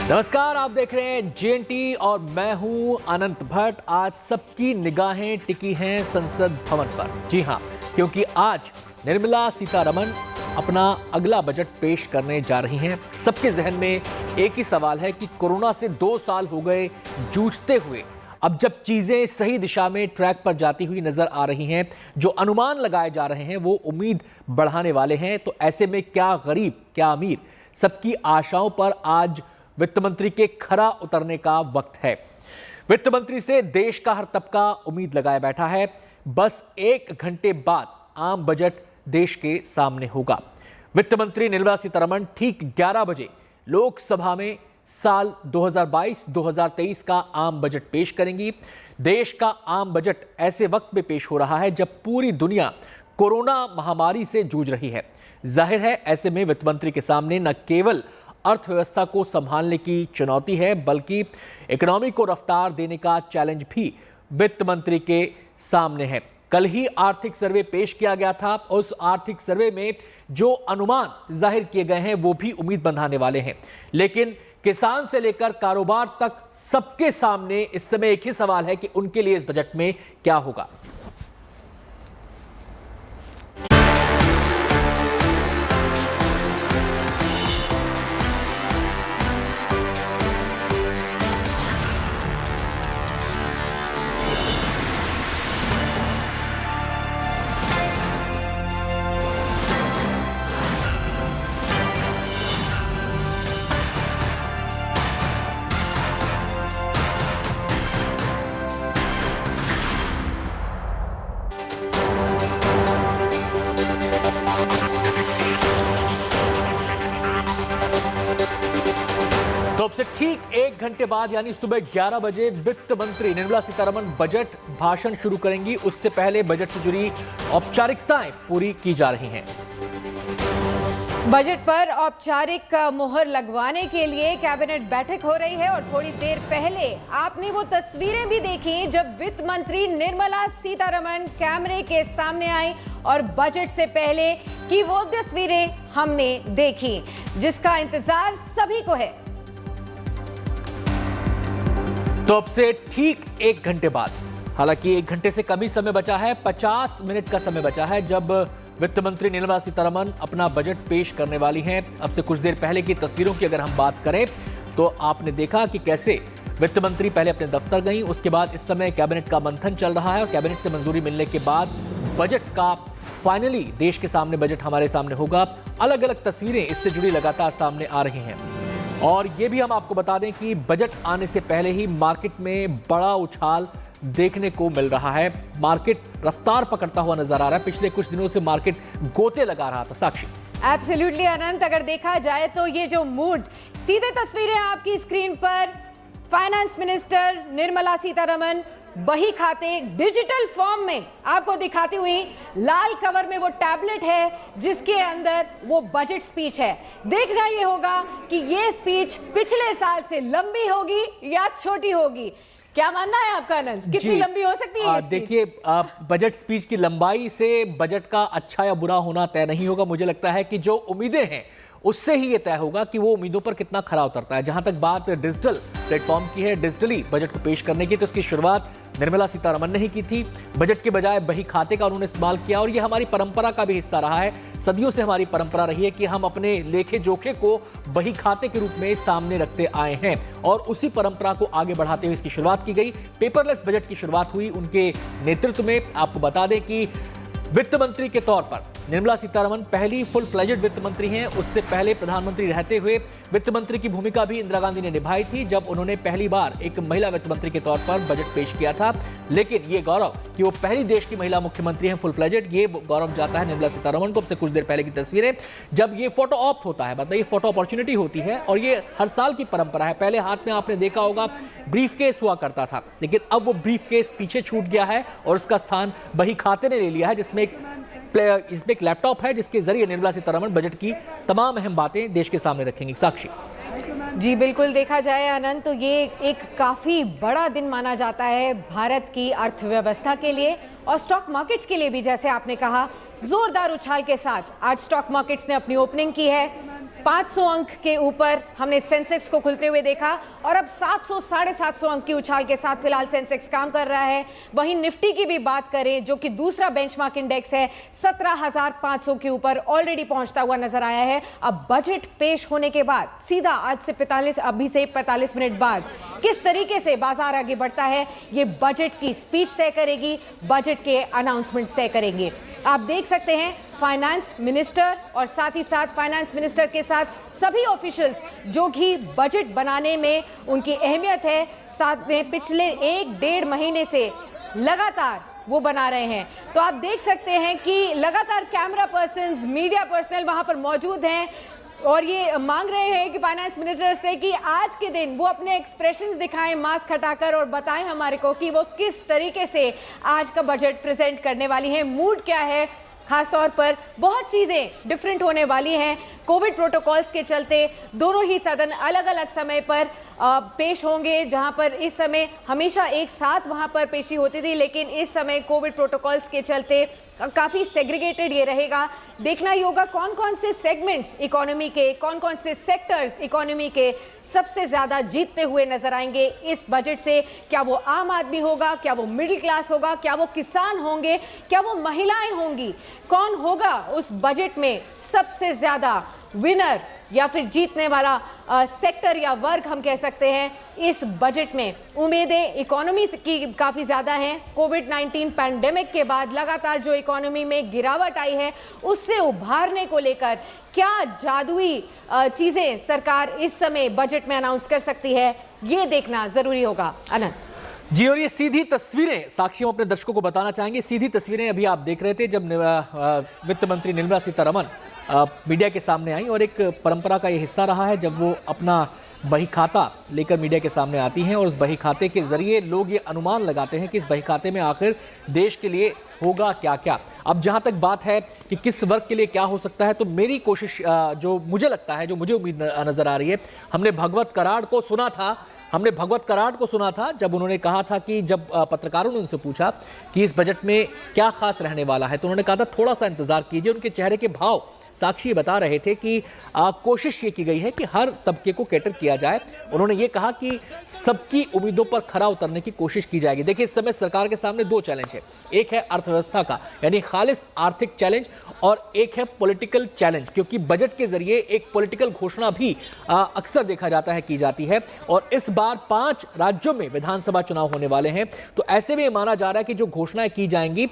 नमस्कार, आप देख रहे हैं जेएनटी और मैं हूं अनंत भट्ट। आज सबकी निगाहें टिकी हैं संसद भवन पर। जी हां, क्योंकि आज निर्मला सीतारमण अपना अगला बजट पेश करने जा रही हैं। सबके जहन में एक ही सवाल है कि कोरोना से 2 साल हो गए जूझते हुए, अब जब चीजें सही दिशा में ट्रैक पर जाती हुई नजर आ रही हैं, जो अनुमान लगाए जा रहे हैं वो उम्मीद बढ़ाने वाले हैं। तो ऐसे में क्या गरीब क्या अमीर, सबकी आशाओं पर आज वित्त मंत्री के खरा उतरने का वक्त है। वित्त मंत्री से देश का हर तबका उम्मीद लगाए बैठा है। बस 1 घंटे बाद आम बजट देश के सामने होगा। वित्त मंत्री निर्मला सीतारमण ठीक 11 बजे लोकसभा में साल 2022-2023 का आम बजट पेश करेंगी। देश का आम बजट ऐसे वक्त में पेश हो रहा है जब पूरी दुनिया कोरोना महामारी से जूझ रही है। जाहिर है, ऐसे में वित्त मंत्री के सामने न केवल अर्थव्यवस्था को संभालने की चुनौती है, बल्कि इकोनॉमी को रफ्तार देने का चैलेंज भी वित्त मंत्री के सामने है। कल ही आर्थिक सर्वे पेश किया गया था और उस आर्थिक सर्वे में जो अनुमान जाहिर किए गए हैं वो भी उम्मीद बंधाने वाले हैं। लेकिन किसान से लेकर कारोबार तक सबके सामने इस समय एक ही सवाल है कि उनके लिए इस बजट में क्या होगा। तो अब से ठीक 1 घंटे बाद यानी सुबह 11 बजे वित्त मंत्री निर्मला सीतारमण बजट भाषण शुरू करेंगी। उससे पहले बजट से जुड़ी औपचारिकताएं पूरी की जा रही हैं। बजट पर औपचारिक मुहर लगवाने के लिए कैबिनेट बैठक हो रही है और थोड़ी देर पहले आपने वो तस्वीरें भी देखी जब वित्त मंत्री निर्मला सीतारमण कैमरे के सामने आई और बजट से पहले की वो तस्वीरें हमने देखी जिसका इंतजार सभी को है। तो अब से ठीक 1 घंटे बाद, हालांकि 1 घंटे से कम ही समय बचा है, 50 मिनट का समय बचा है जब वित्त मंत्री निर्मला सीतारमण अपना बजट पेश करने वाली हैं। अब से कुछ देर पहले की तस्वीरों की अगर हम बात करें तो आपने देखा कि कैसे वित्त मंत्री पहले अपने दफ्तर गई, उसके बाद इस समय कैबिनेट का मंथन चल रहा है और कैबिनेट से मंजूरी मिलने के बाद बजट का फाइनली देश के सामने बजट हमारे सामने होगा। अलग अलग तस्वीरें इससे जुड़ी लगातार सामने आ रही हैं और ये भी हम आपको बता दें कि बजट आने से पहले ही मार्केट में बड़ा उछाल देखने को मिल रहा है। मार्केट रफ्तार पकड़ता हुआ नजर आ रहा है। पिछले कुछ दिनों से मार्केट गोते लगा रहा था। साक्षी, एब्सोल्युटली अनंत, अगर देखा जाए तो ये जो मूड, सीधे तस्वीरें आपकी स्क्रीन पर, फाइनेंस मिनिस्टर निर्मला सीतारमण बही खाते डिजिटल फॉर्म में आपको दिखाती हुई, लाल कवर में वो टैबलेट है जिसके अंदर वो बजट स्पीच है। देखना ये होगा कि ये स्पीच पिछले साल से लंबी होगी या छोटी होगी। क्या मानना है आपका अनंत, कितनी लंबी हो सकती है ये स्पीच? देखिए, बजट स्पीच की लंबाई से बजट का अच्छा या बुरा होना तय नहीं होगा। मुझे लगता है कि जो उम्मीदें हैं उससे ही ये तय होगा कि वो उम्मीदों पर कितना खरा उतरता है। जहां तक बात डिजिटल प्लेटफॉर्म की है, डिजिटली बजट को पेश करने की, तो उसकी शुरुआत निर्मला सीतारमण ने ही की थी। बजट के बजाय बही खाते का उन्होंने इस्तेमाल किया और ये हमारी परंपरा का भी हिस्सा रहा है। सदियों से हमारी परंपरा रही है कि हम अपने लेखे जोखे को बही खाते के रूप में सामने रखते आए हैं और उसी परंपरा को आगे बढ़ाते हुए इसकी शुरुआत की गई। पेपरलेस बजट की शुरुआत हुई उनके नेतृत्व में। आपको बता दें कि वित्त मंत्री के तौर पर निर्मला सीतारमण पहली फुल फ्लेजेड वित्त मंत्री हैं। उससे पहले प्रधानमंत्री रहते हुए वित्त मंत्री की भूमिका भी इंदिरा गांधी ने निभाई थी जब उन्होंने पहली बार एक महिला वित्त मंत्री के तौर पर बजट पेश किया था। लेकिन ये गौरव कि वो पहली देश की महिला मुख्यमंत्री हैं फुल फ्लेजेड, ये गौरव जाता है निर्मला सीतारमण को। अब से कुछ देर पहले की तस्वीरें जब ये फोटो ऑप होता है, मतलब ये फोटो अपॉर्चुनिटी होती है और ये हर साल की परंपरा है। पहले हाथ में आपने देखा होगा ब्रीफ केस हुआ करता था, लेकिन अब वो ब्रीफ केस पीछे छूट गया है और उसका स्थान बही खाते ने ले लिया है, जिसमें एक लैपटॉप है जिसके जरिए निर्मला सीतारमण बजट की तमाम अहम बातें देश के सामने रखेंगी। साक्षी, जी बिल्कुल, देखा जाए आनंद तो ये एक काफ़ी बड़ा दिन माना जाता है भारत की अर्थव्यवस्था के लिए और स्टॉक मार्केट्स के लिए भी। जैसे आपने कहा, जोरदार उछाल के साथ आज स्टॉक मार्केट्स ने अपनी ओपनिंग की है। 500 अंक के ऊपर हमने सेंसेक्स को खुलते हुए देखा और अब 700 साढ़े 700 अंक की उछाल के साथ फिलहाल सेंसेक्स काम कर रहा है। वहीं निफ्टी की भी बात करें, जो कि दूसरा बेंचमार्क इंडेक्स है, 17,500 के ऊपर ऑलरेडी पहुंचता हुआ नजर आया है। अब बजट पेश होने के बाद सीधा आज से 45 मिनट बाद किस तरीके से बाजार आगे बढ़ता है, ये बजट की स्पीच तय करेगी, बजट के अनाउंसमेंट्स तय करेंगे। आप देख सकते हैं फाइनेंस मिनिस्टर और साथ ही साथ फाइनेंस मिनिस्टर के साथ सभी ऑफिशियल्स जो कि बजट बनाने में उनकी अहमियत है, साथ में पिछले 1-1.5 महीने से लगातार वो बना रहे हैं। तो आप देख सकते हैं कि लगातार कैमरा पर्सन्स, मीडिया पर्सनल वहां पर मौजूद हैं और ये मांग रहे हैं कि फाइनेंस मिनिस्टर से कि आज के दिन वो अपने एक्सप्रेशंस दिखाएं मास्क हटाकर और बताएं हमारे को कि वो किस तरीके से आज का बजट प्रेजेंट करने वाली हैं, मूड क्या है। खासतौर पर बहुत चीज़ें डिफरेंट होने वाली हैं। कोविड प्रोटोकॉल्स के चलते दोनों ही सदन अलग अलग समय पर पेश होंगे, जहां पर इस समय हमेशा एक साथ वहां पर पेशी होती थी, लेकिन इस समय कोविड प्रोटोकॉल्स के चलते काफ़ी सेग्रीगेटेड ये रहेगा। देखना ही होगा कौन कौन से सेगमेंट्स इकोनॉमी के, कौन कौन से सेक्टर्स इकोनॉमी के सबसे ज़्यादा जीतते हुए नजर आएंगे इस बजट से। क्या वो आम आदमी होगा, क्या वो मिडिल क्लास होगा, क्या वो किसान होंगे, क्या वो महिलाएं होंगी, कौन होगा उस बजट में सबसे ज़्यादा विनर या फिर जीतने वाला सेक्टर या वर्ग हम कह सकते हैं। इस बजट में उम्मीदें इकोनॉमी की काफ़ी ज़्यादा हैं। कोविड-19 पैंडेमिक के बाद लगातार जो इकोनॉमी में गिरावट आई है, उससे उभारने को लेकर क्या जादुई चीज़ें सरकार इस समय बजट में अनाउंस कर सकती है, ये देखना ज़रूरी होगा। अनंत जी, और ये सीधी तस्वीरें साक्षी हम अपने दर्शकों को बताना चाहेंगे। सीधी तस्वीरें अभी आप देख रहे थे जब वित्त मंत्री निर्मला सीतारमण मीडिया के सामने आई, और एक परंपरा का ये हिस्सा रहा है जब वो अपना बही खाता लेकर मीडिया के सामने आती हैं और उस बही खाते के जरिए लोग ये अनुमान लगाते हैं कि इस बही खाते में आखिर देश के लिए होगा क्या क्या। अब जहां तक बात है कि किस वर्ग के लिए क्या हो सकता है, तो मेरी कोशिश जो मुझे लगता है, जो मुझे उम्मीद नजर आ रही है, हमने भगवत कराड़ को सुना था जब उन्होंने कहा था कि जब पत्रकारों ने उनसे पूछा कि इस बजट में क्या खास रहने वाला है, तो उन्होंने कहा था थोड़ा सा इंतजार कीजिए। उनके चेहरे के भाव साक्षी बता रहे थे कि कोशिश ये की गई है कि हर तबके को कैटर किया जाए। उन्होंने ये कहा कि सबकी उम्मीदों पर खरा उतरने की कोशिश की जाएगी। देखिए, इस समय सरकार के सामने 2 चैलेंज है। एक है अर्थव्यवस्था का, यानी खालिस आर्थिक चैलेंज, और एक है पॉलिटिकल चैलेंज, क्योंकि बजट के जरिए एक पॉलिटिकल घोषणा भी अक्सर देखा जाता है की जाती है। और इस बार 5 राज्यों में विधानसभा चुनाव होने वाले हैं, तो ऐसे में माना जा रहा है कि जो घोषणाएं की जाएंगी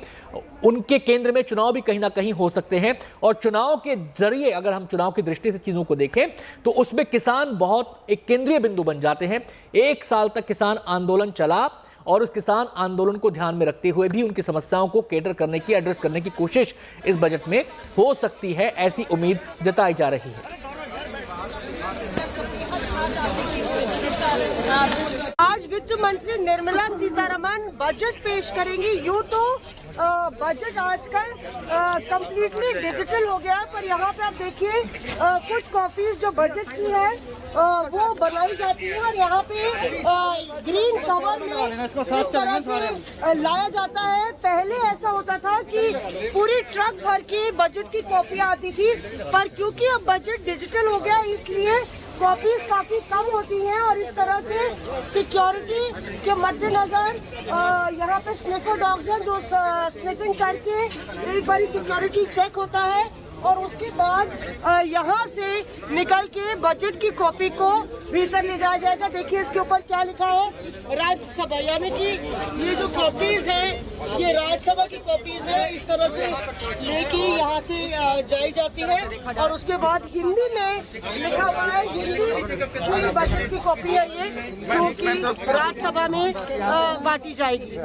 उनके केंद्र में चुनाव भी कहीं ना कहीं हो सकते हैं। और चुनाव के जरिए अगर हम चुनाव की दृष्टि से चीजों को देखें तो उसमें किसान बहुत एक केंद्रीय बिंदु बन जाते हैं। 1 साल तक किसान आंदोलन चला और उस किसान आंदोलन को ध्यान में रखते हुए भी उनकी समस्याओं को कैटर करने की, एड्रेस करने की कोशिश इस बजट में हो सकती है, ऐसी उम्मीद जताई जा रही है। आज वित्त मंत्री निर्मला सीतारमण बजट पेश करेंगी। यूँ तो बजट आजकल कंप्लीटली डिजिटल हो गया है, पर यहाँ पे आप देखिए कुछ कॉपीज जो बजट की है वो बनाई जाती है और यहाँ पे ग्रीन कवर में इस तरह से लाया जाता है। पहले ऐसा होता था कि पूरी ट्रक भर के बजट की कॉपियाँ आती थी, पर क्योंकि अब बजट डिजिटल हो गया इसलिए कॉपीज काफी कम होती हैं और इस तरह से सिक्योरिटी के मद्देनजर यहाँ पे स्निफर डॉग्स हैं जो स्निफिंग करके एक बारी सिक्योरिटी चेक होता है और उसके बाद यहाँ से निकल के बजट की कॉपी को भीतर ले जाया जाएगा। देखिए इसके ऊपर क्या लिखा है, राज्यसभा, यानी कि ये जो कॉपीज हैं ये राज्यसभा की कॉपीज है। इस तरह से लेके यहाँ से जाई जाती है और उसके बाद हिंदी में लिखा हुआ है, हिंदी बजट की कॉपी है ये, जो कि राज्यसभा में बांटी जाएगी।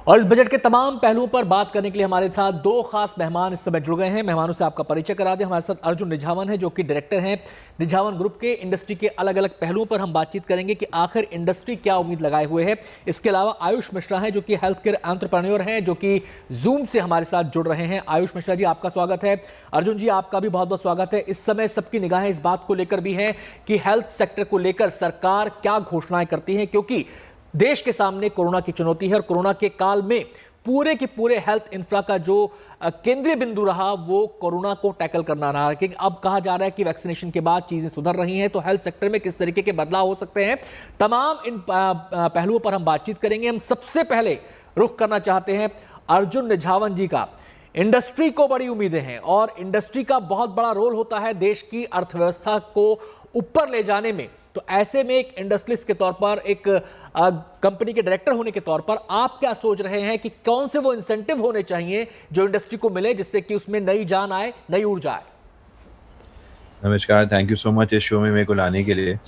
और इस बजट के तमाम पहलुओं पर बात करने के लिए हमारे साथ 2 खास मेहमान इस समय जुड़ गए हैं। मेहमानों से आपका परिचय करा दें। हमारे साथ अर्जुन निझावन है जो कि डायरेक्टर हैं निझावन ग्रुप के। इंडस्ट्री के अलग अलग पहलुओं पर हम बातचीत करेंगे कि आखिर इंडस्ट्री क्या उम्मीद लगाए हुए है। इसके अलावा आयुष मिश्रा हैं जो कि हेल्थ केयर एंटरप्रेन्योर हैं, जो कि जूम से हमारे साथ जुड़ रहे हैं। आयुष मिश्रा जी, आपका स्वागत है। अर्जुन जी, आपका भी बहुत बहुत स्वागत है। इस समय सबकी निगाहें इस बात को लेकर भी हैं कि हेल्थ सेक्टर को लेकर सरकार क्या घोषणाएं करती है, क्योंकि देश के सामने कोरोना की चुनौती है और कोरोना के काल में पूरे के पूरे हेल्थ इंफ्रा का जो केंद्रीय बिंदु रहा वो कोरोना को टैकल करना रहा। कि अब कहा जा रहा है कि वैक्सीनेशन के बाद चीजें सुधर रही हैं, तो हेल्थ सेक्टर में किस तरीके के बदलाव हो सकते हैं, तमाम इन पहलुओं पर हम बातचीत करेंगे। हम सबसे पहले रुख करना चाहते हैं अर्जुन निझावन जी का। इंडस्ट्री को बड़ी उम्मीदें हैं और इंडस्ट्री का बहुत बड़ा रोल होता है देश की अर्थव्यवस्था को ऊपर ले जाने में। तो ऐसे में एक इंडस्ट्रियलिस्ट के तौर पर, एक कंपनी के डायरेक्टर होने के तौर पर आप क्या सोच रहे हैं कि कौन से वो इंसेंटिव होने चाहिए जो इंडस्ट्री को मिले जिससे कि उसमें नई जान आए, नई ऊर्जा आए? नमस्कार, थैंक यू सो मच इस शो में मेरे को लाने के लिए।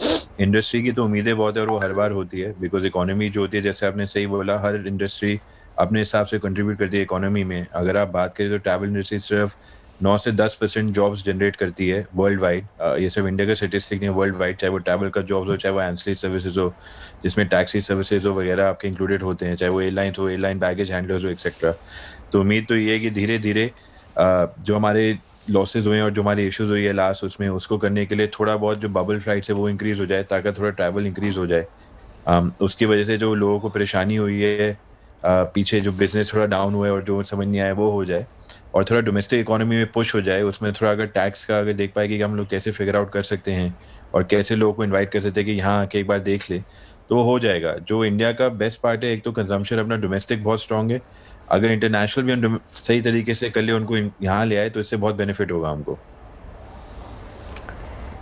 इंडस्ट्री की तो उम्मीदें बहुत है और वो हर बार होती है, बिकॉज इकोनॉमी जो होती है, जैसे आपने सही बोला, हर इंडस्ट्री अपने हिसाब से कंट्रीब्यूट करती है इकोनॉमी में। अगर आप बात करें तो ट्रैवल इंडस्ट्री सिर्फ 9 से 10% जॉब्स जनरेट करती है वर्ल्ड वाइड। ये सिर्फ इंडिया का स्टेटिस्टिक नहीं है, वर्ल्ड वाइड, चाहे वो ट्रैवल का जॉब्स हो, चाहे वो एंसिलरी सर्विसेज हो जिसमें टैक्सी सर्विसेज हो वगैरह आपके इंक्लूडेड होते हैं, चाहे वो एयरलाइंस हो, एयरलाइन बैगेज हैंडलर्स हो, एक्सेट्रा। तो उम्मीद तो ये है कि धीरे धीरे जो हमारे लॉसेज हुए और जो हमारे इश्यूज हुई है लास्ट उसमें, उसको करने के लिए थोड़ा बहुत जो बबल फ्लाइट्स है वो इंक्रीज हो जाए ताकि थोड़ा ट्रैवल इंक्रीज हो जाए। उसकी वजह से जो लोगों को परेशानी हुई है, पीछे जो बिजनेस थोड़ा डाउन हुआ है और जो समझ नहीं आया वो हो जाए और थोड़ा डोमेस्टिक इकोनॉमी में पुश हो जाए। उसमें थोड़ा अगर टैक्स का अगर देख पाएगी कि हम लोग कैसे फिगर आउट कर सकते हैं और कैसे लोगों को इनवाइट कर सकते हैं कि यहाँ आके एक बार देख ले, तो वो हो जाएगा। जो इंडिया का बेस्ट पार्ट है, एक तो कंजम्पशन अपना डोमेस्टिक बहुत स्ट्रांग है, अगर इंटरनेशनल भी हम सही तरीके से कर ले, उनको यहाँ ले आए तो इससे बहुत बेनिफिट होगा हमको।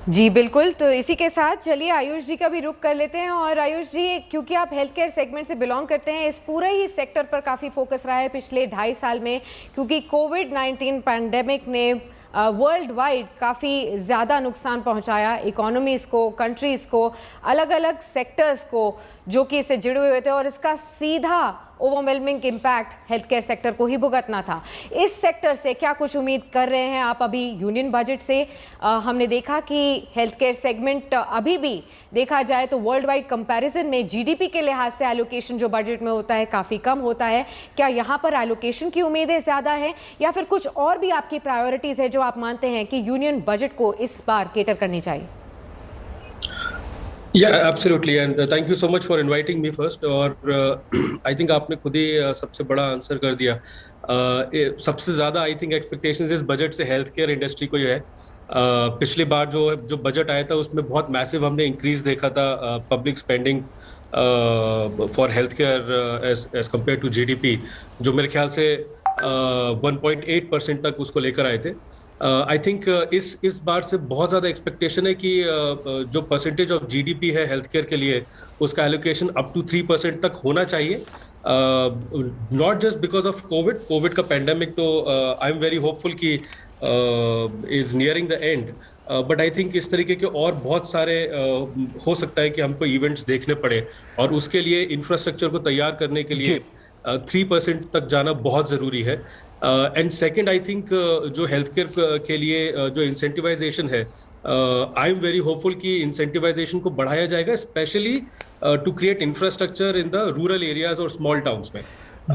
जी बिल्कुल, तो इसी के साथ चलिए आयुष जी का भी रुख कर लेते हैं। और आयुष जी, क्योंकि आप हेल्थ केयर सेगमेंट से बिलोंग करते हैं, इस पूरे ही सेक्टर पर काफ़ी फोकस रहा है पिछले 2.5 साल में, क्योंकि कोविड-19 पैंडेमिक ने वर्ल्ड वाइड काफ़ी ज़्यादा नुकसान पहुंचाया इकोनॉमीज़ को, कंट्रीज़ को, अलग अलग सेक्टर्स को जो कि इससे जुड़े हुए थे, और इसका सीधा overwhelming impact health care sector को ही भुगतना था। इस सेक्टर से क्या कुछ उम्मीद कर रहे हैं आप अभी यूनियन बजट से? हमने देखा कि हेल्थ केयर सेगमेंट अभी भी देखा जाए तो वर्ल्ड वाइड कंपैरिजन में जीडीपी के लिहाज से एलोकेशन जो बजट में होता है काफ़ी कम होता है। क्या यहाँ पर एलोकेशन की उम्मीदें ज़्यादा हैं या फिर कुछ और भी आपकी प्रायोरिटीज़ है जो आप मानते हैं कि यूनियन बजट को इस बार केटर करनी चाहिए? Yeah, absolutely, and thank you so much for inviting me first. और I think आपने खुद ही सबसे बड़ा आंसर कर दिया। सबसे ज़्यादा I think expectations इस बजट से हेल्थ केयर इंडस्ट्री को ही है। पिछली बार जो बजट आया था उसमें बहुत मैसिव हमने इंक्रीज देखा था public spending for health care as compare to GDP, जो मेरे ख्याल से 1.8% तक उसको लेकर आए थे। आई थिंक इस बार से बहुत ज़्यादा एक्सपेक्टेशन है कि जो परसेंटेज ऑफ जीडीपी है हेल्थ केयर के लिए उसका एलोकेशन अप टू 3% तक होना चाहिए। Not just because of Covid का पैंडेमिक, तो आई एम वेरी होपफुल कि is nearing the end, but I think इस तरीके के और बहुत सारे हो सकता है कि हमको इवेंट्स देखने पड़े और उसके लिए इंफ्रास्ट्रक्चर को तैयार करने के लिए 3% तक जाना बहुत ज़रूरी है। एंड सेकेंड, आई थिंक जो हेल्थ केयर के लिए जो इंसेंटिवाइजेशन है, आई एम वेरी होपफुल कि इंसेंटिवाइजेशन को बढ़ाया जाएगा, specially to create infrastructure in the rural areas और स्मॉल टाउन्स में।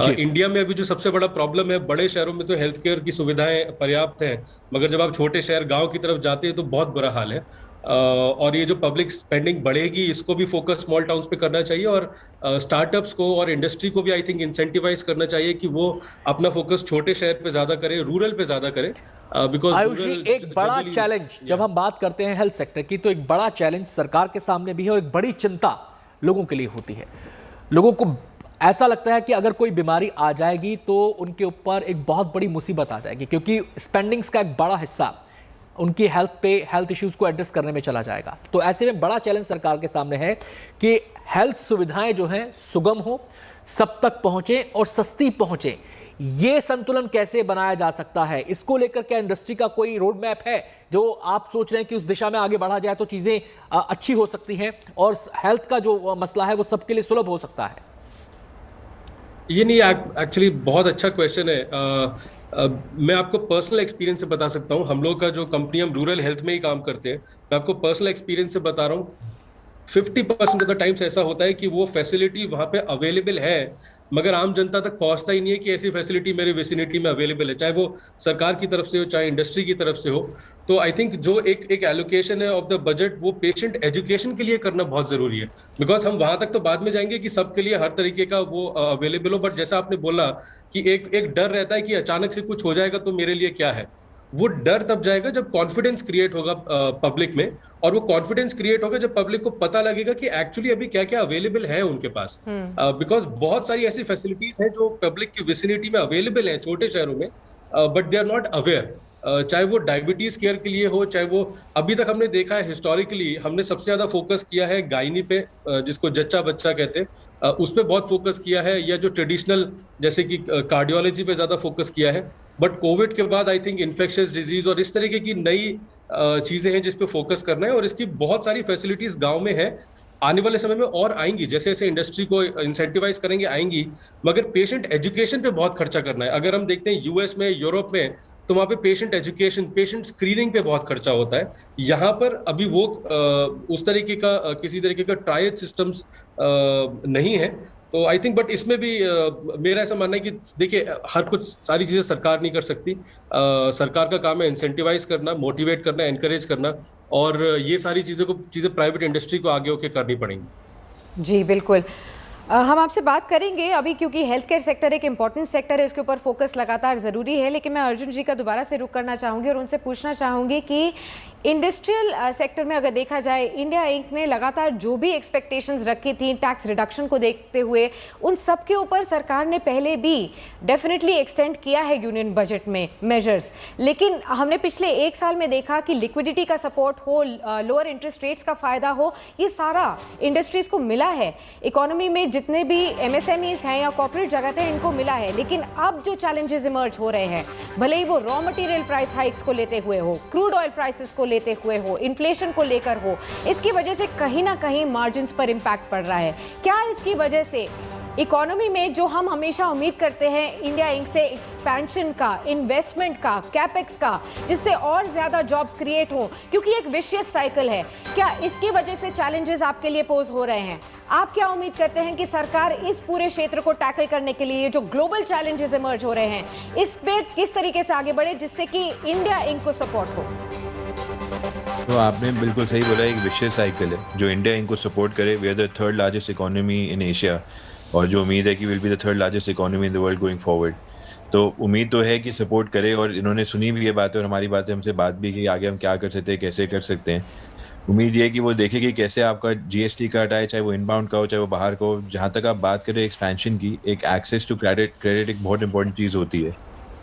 इंडिया में अभी जो सबसे बड़ा प्रॉब्लम है, बड़े शहरों में तो हेल्थ केयर की सुविधाएं पर्याप्त हैं, मगर जब आप छोटे शहर गांव की तरफ जाते हैं तो बहुत बुरा हाल है। और ये जो पब्लिक स्पेंडिंग बढ़ेगी इसको भी फोकस स्मॉल टाउन्स पे करना चाहिए और स्टार्टअप्स को और इंडस्ट्री को भी आई थिंक इंसेंटिवाइज करना चाहिए कि वो अपना फोकस छोटे शहर पे ज्यादा करे, रूरल पे ज्यादा करे। बिकॉज आयुष जी, एक बड़ा चैलेंज जब हम बात करते हैं हेल्थ सेक्टर की, तो एक बड़ा चैलेंज सरकार के सामने भी है और एक बड़ी चिंता लोगों के लिए होती है। लोगों को ऐसा लगता है कि अगर कोई बीमारी आ जाएगी तो उनके ऊपर एक बहुत बड़ी मुसीबत आ जाएगी, क्योंकि स्पेंडिंग्स का एक बड़ा हिस्सा उनकी हेल्थ इश्यूज को एड्रेस करने में चला जाएगा। तो ऐसे में बड़ा चैलेंज सरकार के सामने है कि हेल्थ सुविधाएं जो हैं सुगम हो, सब तक पहुंचे और सस्ती पहुंचे। ये संतुलन कैसे बनाया जा सकता है? इसको लेकर क्या इंडस्ट्री का कोई रोड मैप है जो आप सोच रहे हैं कि उस दिशा में आगे बढ़ा जाए तो चीजें अच्छी हो सकती हैं और हेल्थ का जो मसला है वो सबके लिए सुलभ हो सकता है? ये नहीं, एक्चुअली बहुत अच्छा क्वेश्चन है। मैं आपको पर्सनल एक्सपीरियंस से बता सकता हूँ। हम लोग का जो कंपनी, हम रूरल हेल्थ में ही काम करते हैं, मैं आपको पर्सनल एक्सपीरियंस से बता रहा हूँ। 50% ऑफ द टाइम्स ऐसा होता है कि वो फैसिलिटी वहां पे अवेलेबल है, मगर आम जनता तक पहुंचता ही नहीं है कि ऐसी फैसिलिटी मेरे विसिनिटी में अवेलेबल है, चाहे वो सरकार की तरफ से हो चाहे इंडस्ट्री की तरफ से हो। तो आई थिंक जो एक एलोकेशन है ऑफ द बजट वो पेशेंट एजुकेशन के लिए करना बहुत जरूरी है, बिकॉज हम वहां तक तो बाद में जाएंगे कि सबके लिए हर तरीके का वो अवेलेबल हो, बट जैसा आपने बोला कि एक डर रहता है कि अचानक से कुछ हो जाएगा तो मेरे लिए क्या है। वो डर तब जाएगा जब कॉन्फिडेंस क्रिएट होगा पब्लिक में, और वो कॉन्फिडेंस क्रिएट होगा जब पब्लिक को पता लगेगा कि एक्चुअली अभी क्या क्या अवेलेबल है उनके पास। बिकॉज बहुत सारी ऐसी फैसिलिटीज हैं जो पब्लिक की विसिनिटी में अवेलेबल है छोटे शहरों में, but they are not aware. चाहे वो डायबिटीज केयर के लिए हो, चाहे वो अभी तक हमने देखा है हिस्टोरिकली हमने सबसे ज्यादा फोकस किया है गायनी पे, जिसको जच्चा बच्चा कहते हैं, उस पे बहुत फोकस किया है, या जो ट्रेडिशनल जैसे कि कार्डियोलॉजी पे ज्यादा फोकस किया है। बट कोविड के बाद आई थिंक इन्फेक्शियस डिजीज और इस तरीके की नई चीजें हैं जिस पे फोकस करना है, और इसकी बहुत सारी फैसिलिटीज गांव में है, आने वाले समय में और आएंगी, जैसे जैसे इंडस्ट्री को इंसेंटिवाइज करेंगे आएंगी, मगर पेशेंट एजुकेशन पे बहुत खर्चा करना है। अगर हम देखते हैं यूएस में, यूरोप में, तो वहां पे पेशेंट एजुकेशन, पेशेंट स्क्रीनिंग पे बहुत खर्चा होता है। यहाँ पर अभी वो उस तरीके का किसी तरीके का ट्रायल सिस्टम्स नहीं है। तो आई थिंक, बट इसमें भी मेरा ऐसा मानना है कि देखिए हर कुछ सारी चीजें सरकार नहीं कर सकती। सरकार का काम है इंसेंटिवाइज करना, मोटिवेट करना, एनकरेज करना, और ये सारी चीजें प्राइवेट इंडस्ट्री को आगे होकर करनी पड़ेंगी। जी बिल्कुल, हम आपसे बात करेंगे अभी, क्योंकि हेल्थ केयर सेक्टर एक इंपॉर्टेंट सेक्टर है, इसके ऊपर फोकस लगातार ज़रूरी है। लेकिन मैं अर्जुन जी का दोबारा से रुख करना चाहूँगी और उनसे पूछना चाहूँगी कि इंडस्ट्रियल सेक्टर में अगर देखा जाए, इंडिया इंक ने लगातार जो भी एक्सपेक्टेशंस रखी थी टैक्स रिडक्शन को देखते हुए, उन सब के ऊपर सरकार ने पहले भी डेफिनेटली एक्सटेंड किया है यूनियन बजट में मेजर्स। लेकिन हमने पिछले एक साल में देखा कि लिक्विडिटी का सपोर्ट हो, लोअर इंटरेस्ट रेट्स का फ़ायदा हो, ये सारा इंडस्ट्रीज़ को मिला है। इकोनॉमी में जितने भी MSMEs हैं या कॉर्पोरेट जगत है, इनको मिला है। लेकिन अब जो चैलेंजेस इमर्ज हो रहे हैं, भले ही वो रॉ मटेरियल प्राइस हाइक्स को लेते हुए हो, क्रूड ऑयल प्राइसेस को लेते हुए हो, इन्फ्लेशन को लेकर हो, इसकी वजह से कहीं ना कहीं मार्जिन्स पर इम्पैक्ट पड़ रहा है। क्या इसकी वजह से इकोनॉमी में जो हम हमेशा उम्मीद करते हैं इंडिया इंक से, एक्सपेंशन का, इन्वेस्टमेंट का, कैपेक्स का, जिससे और ज़्यादा जॉब्स क्रिएट हो, क्योंकि एक विशियस साइकिल है, क्या इसकी वजह से चैलेंजेस आपके लिए पोज हो रहे हैं? आप क्या उम्मीद करते हैं कि सरकार इस पूरे क्षेत्र को टैकल करने के लिए जो ग्लोबल चैलेंजेस इमर्ज हो रहे हैं, इस पे किस तरीके से आगे बढ़े जिससे कि इंडिया इंक को सपोर्ट हो? तो आपने बिल्कुल सही बोला, एक विशेष साइकिल है जो इंडिया इनको सपोर्ट करे। We are the third largest economy in Asia, और जो उम्मीद है कि will be the third largest economy in the world going forward. तो उम्मीद तो है कि सपोर्ट करे, और इन्होंने सुनी भी ये बातें और हमारी बातें हमसे बात भी की, आगे हम क्या कर सकते हैं, कैसे कर सकते हैं। उम्मीद ये है कि वो देखे कि कैसे आपका GST कट आए, चाहे वो इनबाउंड का हो चाहे वो बाहर का हो। जहाँ तक आप बात करें एक्सपेंशन की, एक एक्सेस टू क्रेडिट एक बहुत इंपॉर्टेंट चीज़ होती है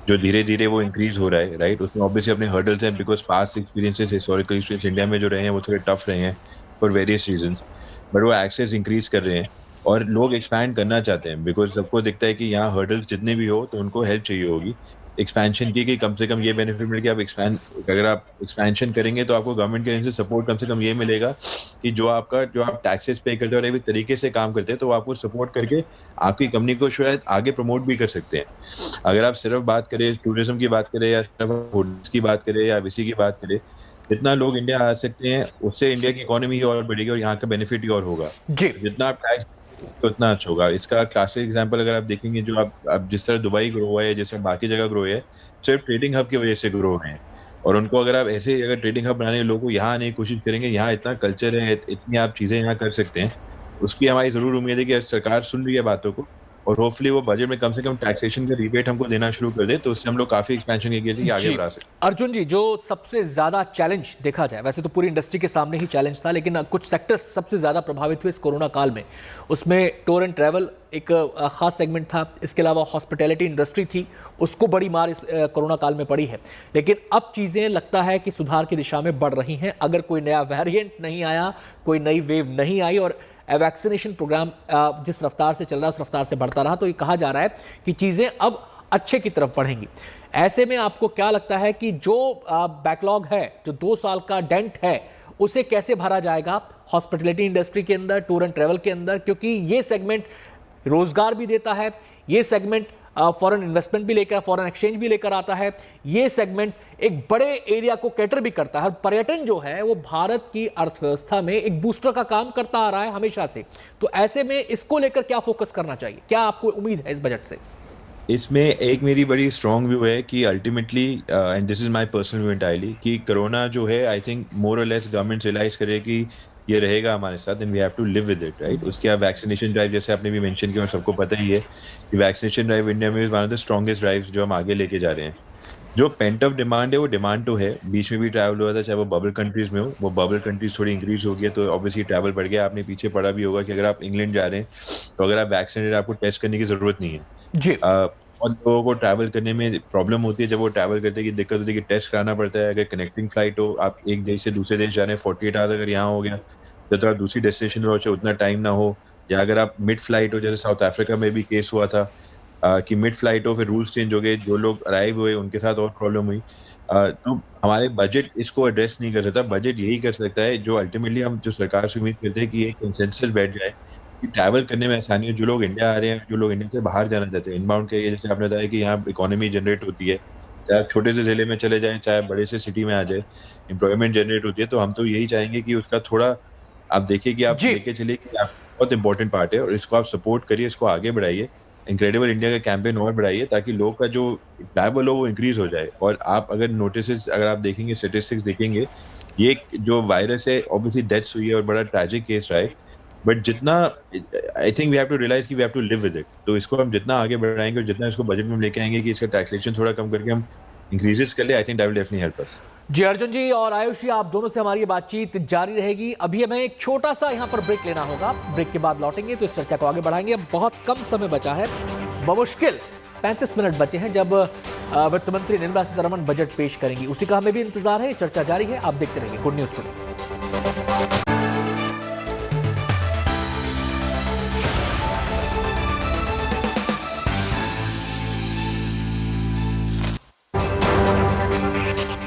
जो धीरे धीरे वो इंक्रीज हो रहा है, राइट। उसमें ऑब्वियसली अपने हर्डल्स हैं, because past experiences, historical experience India में जो रहे हैं वो थोड़े टफ रहे हैं फॉर वेरियस रीजंस, बट वो एक्सेस इंक्रीज कर रहे हैं और लोग एक्सपैंड करना चाहते हैं, बिकॉज सबको दिखता है कि यहाँ हर्डल्स जितने भी हो तो उनको हेल्प चाहिए होगी एक्सपेंशन की, कि कम से कम ये बेनिफिट मिले कि आप अगर आप एक्सपेंशन करेंगे तो आपको गवर्नमेंट के से सपोर्ट कम से कम ये मिलेगा कि जो आप टैक्सेस पे करते हो और एक तरीके से काम करते हैं तो आपको सपोर्ट करके आपकी कंपनी को शायद आगे प्रमोट भी कर सकते हैं। अगर आप सिर्फ बात करें टूरिज्म की बात करें या सिर्फ होटल्स की बात करें या इसी की बात करें, जितना लोग इंडिया आ सकते हैं उससे इंडिया की इकोनॉमी ही और बढ़ेगी और यहाँ का बेनिफिट ही और होगा। जितना आप टैक्स तो उतना अच्छा होगा। इसका क्लासिक एग्जांपल अगर आप देखेंगे, जो आप जिस तरह दुबई ग्रो हुआ है, जिस तरह बाकी जगह ग्रो है, सिर्फ ट्रेडिंग हब की वजह से ग्रो हुए हैं। और उनको अगर आप ऐसे अगर ट्रेडिंग हब बनाने लोगों को यहाँ आने की कोशिश करेंगे, यहाँ इतना कल्चर है, इतनी आप चीज़ें यहाँ कर सकते हैं, उसकी हमारी ज़रूर उम्मीद है कि सरकार सुन रही है बातों को और होपफुली वो बजट में कम से कम टैक्सेशन का रिबेट हमको देना शुरू कर दे, तो उससे हम लोग काफी एक्सपेंशन की आगे बढ़ा सकते। अर्जुन जी, जो सबसे ज्यादा चैलेंज देखा जाए, वैसे तो पूरी इंडस्ट्री के सामने ही चैलेंज था, लेकिन कुछ सेक्टर्स सबसे ज्यादा प्रभावित हुए इस कोरोना काल में, उसमें टूर एंड ट्रैवल एक खास सेगमेंट था। इसके अलावा हॉस्पिटैलिटी इंडस्ट्री थी, उसको बड़ी मार इस कोरोना काल में पड़ी है। लेकिन अब चीज़ें लगता है कि सुधार की दिशा में बढ़ रही हैं, अगर कोई नया वेरिएंट नहीं आया, कोई नई वेव नहीं आई और वैक्सीनेशन प्रोग्राम जिस रफ्तार से चल रहा है उस रफ्तार से बढ़ता रहा, तो ये कहा जा रहा है कि चीज़ें अब अच्छे की तरफ बढ़ेंगी। ऐसे में आपको क्या लगता है कि जो बैकलॉग है, जो 2 साल का डेंट है, उसे कैसे भरा जाएगा हॉस्पिटैलिटी इंडस्ट्री के अंदर, टूर एंड ट्रैवल के अंदर? क्योंकि ये सेगमेंट रोजगार भी देता है, ये सेगमेंट फॉरेन इन्वेस्टमेंट भी लेकर, फॉरेन एक्सचेंज भी लेकर आता है। ये सेगमेंट एक बड़े एरिया को कैटर भी करता है और पर्यटन जो है वो भारत की अर्थव्यवस्था में एक बूस्टर का काम करता आ रहा है हमेशा से। तो ऐसे में इसको लेकर क्या फोकस करना चाहिए, क्या आपको उम्मीद है इस बजट से? इसमें एक मेरी बड़ी स्ट्रॉन्ग व्यू है कि ultimately, and this is my personal view entirely, कि कोरोना जो है आई थिंक मोर और लेस गवर्नमेंट रियलाइज करे कि ये रहेगा हमारे साथ and we have to live with it, right. उसके बाद वैक्सीनेशन ड्राइव, जैसे आपने भी मेंशन किया और सबको पता ही है कि वैक्सीनेशन ड्राइव इंडिया में is one of the strongest drives जो हम आगे लेके जा रहे हैं। जो पेंट अप डिमांड है वो डिमांड तो है, बीच में भी ट्रैवल हुआ था, चाहे वो बबल कंट्रीज में हो, वो बबल कंट्रीज थोड़ी इंक्रीज हो गई तो ऑब्वियसली ट्रैवल बढ़ गया। आपने पीछे पढ़ा भी होगा कि अगर आप इंग्लैंड जा रहे हैं तो अगर आप वैक्सीनेटेड, आपको टेस्ट करने की जरूरत नहीं है जी। और लोगों को ट्रैवल करने में प्रॉब्लम होती है, जब वो ट्रैवल करते हैं कि दिक्कत होती है कि टेस्ट कराना पड़ता है। अगर कनेक्टिंग फ्लाइट हो, आप एक देश से दूसरे देश जा रहे हैं, 48 आवर्स अगर यहाँ हो गया जब तक आप दूसरी डेस्टिनेशन पर पहुंचे उतना टाइम ना हो, या अगर आप मिड फ्लाइट हो, जैसे साउथ अफ्रीका में भी केस हुआ था कि मिड फ्लाइट हो, फिर रूल्स चेंज हो गए, जो लोग अराइव हुए उनके साथ और प्रॉब्लम हुई। तो हमारे बजट इसको एड्रेस नहीं कर सकता। बजट यही कर सकता है जो अल्टीमेटली हम जो सरकार से उम्मीद करते हैं कि एक कंसेंसस बैठ जाए कि ट्रैवल करने में आसानी हो। जो लोग इंडिया आ रहे हैं, जो लोग इंडिया से बाहर जाना चाहते हैं, इनबाउंड के, जैसे आपने बताया कि यहाँ इकोनॉमी जनरेट होती है, चाहे आप छोटे से जिले में चले जाएं, चाहे बड़े से सिटी में आ जाए, एम्प्लॉयमेंट जनरेट होती है। तो हम तो यही चाहेंगे कि उसका थोड़ा आप देखिए कि आप लेके चलिए कि आप बहुत इंपॉर्टेंट पार्ट है और इसको आप सपोर्ट करिए, इसको आगे बढ़ाइए, इनक्रेडिबल इंडिया का कैंपेन और बढ़ाइए ताकि लोग का जो ट्रैवल हो वो इंक्रीज हो जाए। और आप अगर नोटिस, अगर आप देखेंगे, स्टेटिस्टिक्स देखेंगे, ये जो वायरस है ऑब्वियसली डेथ्स हुई है और बड़ा ट्रैजिक केस रहा है, बट जितना I think we have to realise कि we have to live with it. तो इसको हम जितना आगे बढ़ाएंगे और जितना इसको बजट में लेके आएंगे कि इसका टैक्सेशन थोड़ा कम करके हम इंक्रीजेस कर ले, I think that will definitely help us. Ji Arjun ji और आयुष जी, आप दोनों से हमारी ये बातचीत जारी रहेगी। अभी हमें एक छोटा सा यहाँ पर ब्रेक लेना होगा, ब्रेक के बाद लौटेंगे तो इस चर्चा को आगे बढ़ाएंगे। अब बहुत कम समय बचा है, बमुश्किल 35 मिनट बचे हैं जब वित्त मंत्री निर्मला सीतारमण बजट पेश करेंगी। उसी का हमें भी इंतजार है, चर्चा जारी है, आप देखते रहिए गुड न्यूज टुडे।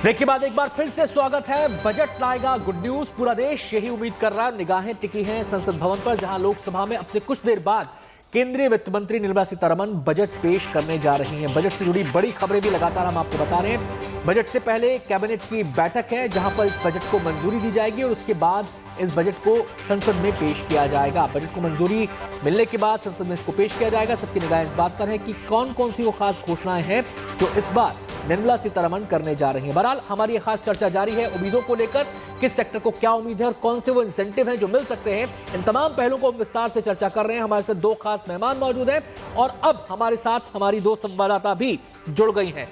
ब्रेक के बाद एक बार फिर से स्वागत है। बजट लाएगा गुड न्यूज, पूरा देश यही उम्मीद कर रहा है। निगाहें टिकी हैं संसद भवन पर, जहां लोकसभा में अब से कुछ देर बाद केंद्रीय वित्त मंत्री निर्मला सीतारमण बजट पेश करने जा रही हैं। बजट से जुड़ी बड़ी खबरें भी लगातार हम आपको बता रहे हैं। बजट से पहले कैबिनेट की बैठक है जहां पर इस बजट को मंजूरी दी जाएगी और उसके बाद इस बजट को संसद में पेश किया जाएगा। बजट को मंजूरी मिलने के बाद संसद में इसको पेश किया जाएगा। सबकी निगाहें इस बात पर है कि कौन कौन सी वो खास घोषणाएं हैं जो इस बार निर्मला सीतारमण करने जा रही हैं। बहरहाल हमारी खास चर्चा जारी है उम्मीदों को लेकर, किस सेक्टर को क्या उम्मीद है और कौन से वो इंसेंटिव हैं जो मिल सकते हैं। इन तमाम पहलुओं को हम विस्तार से चर्चा कर रहे हैं। हमारे साथ दो खास मेहमान मौजूद हैं और अब हमारे साथ हमारी दो संवाददाता भी जुड़ गई हैं।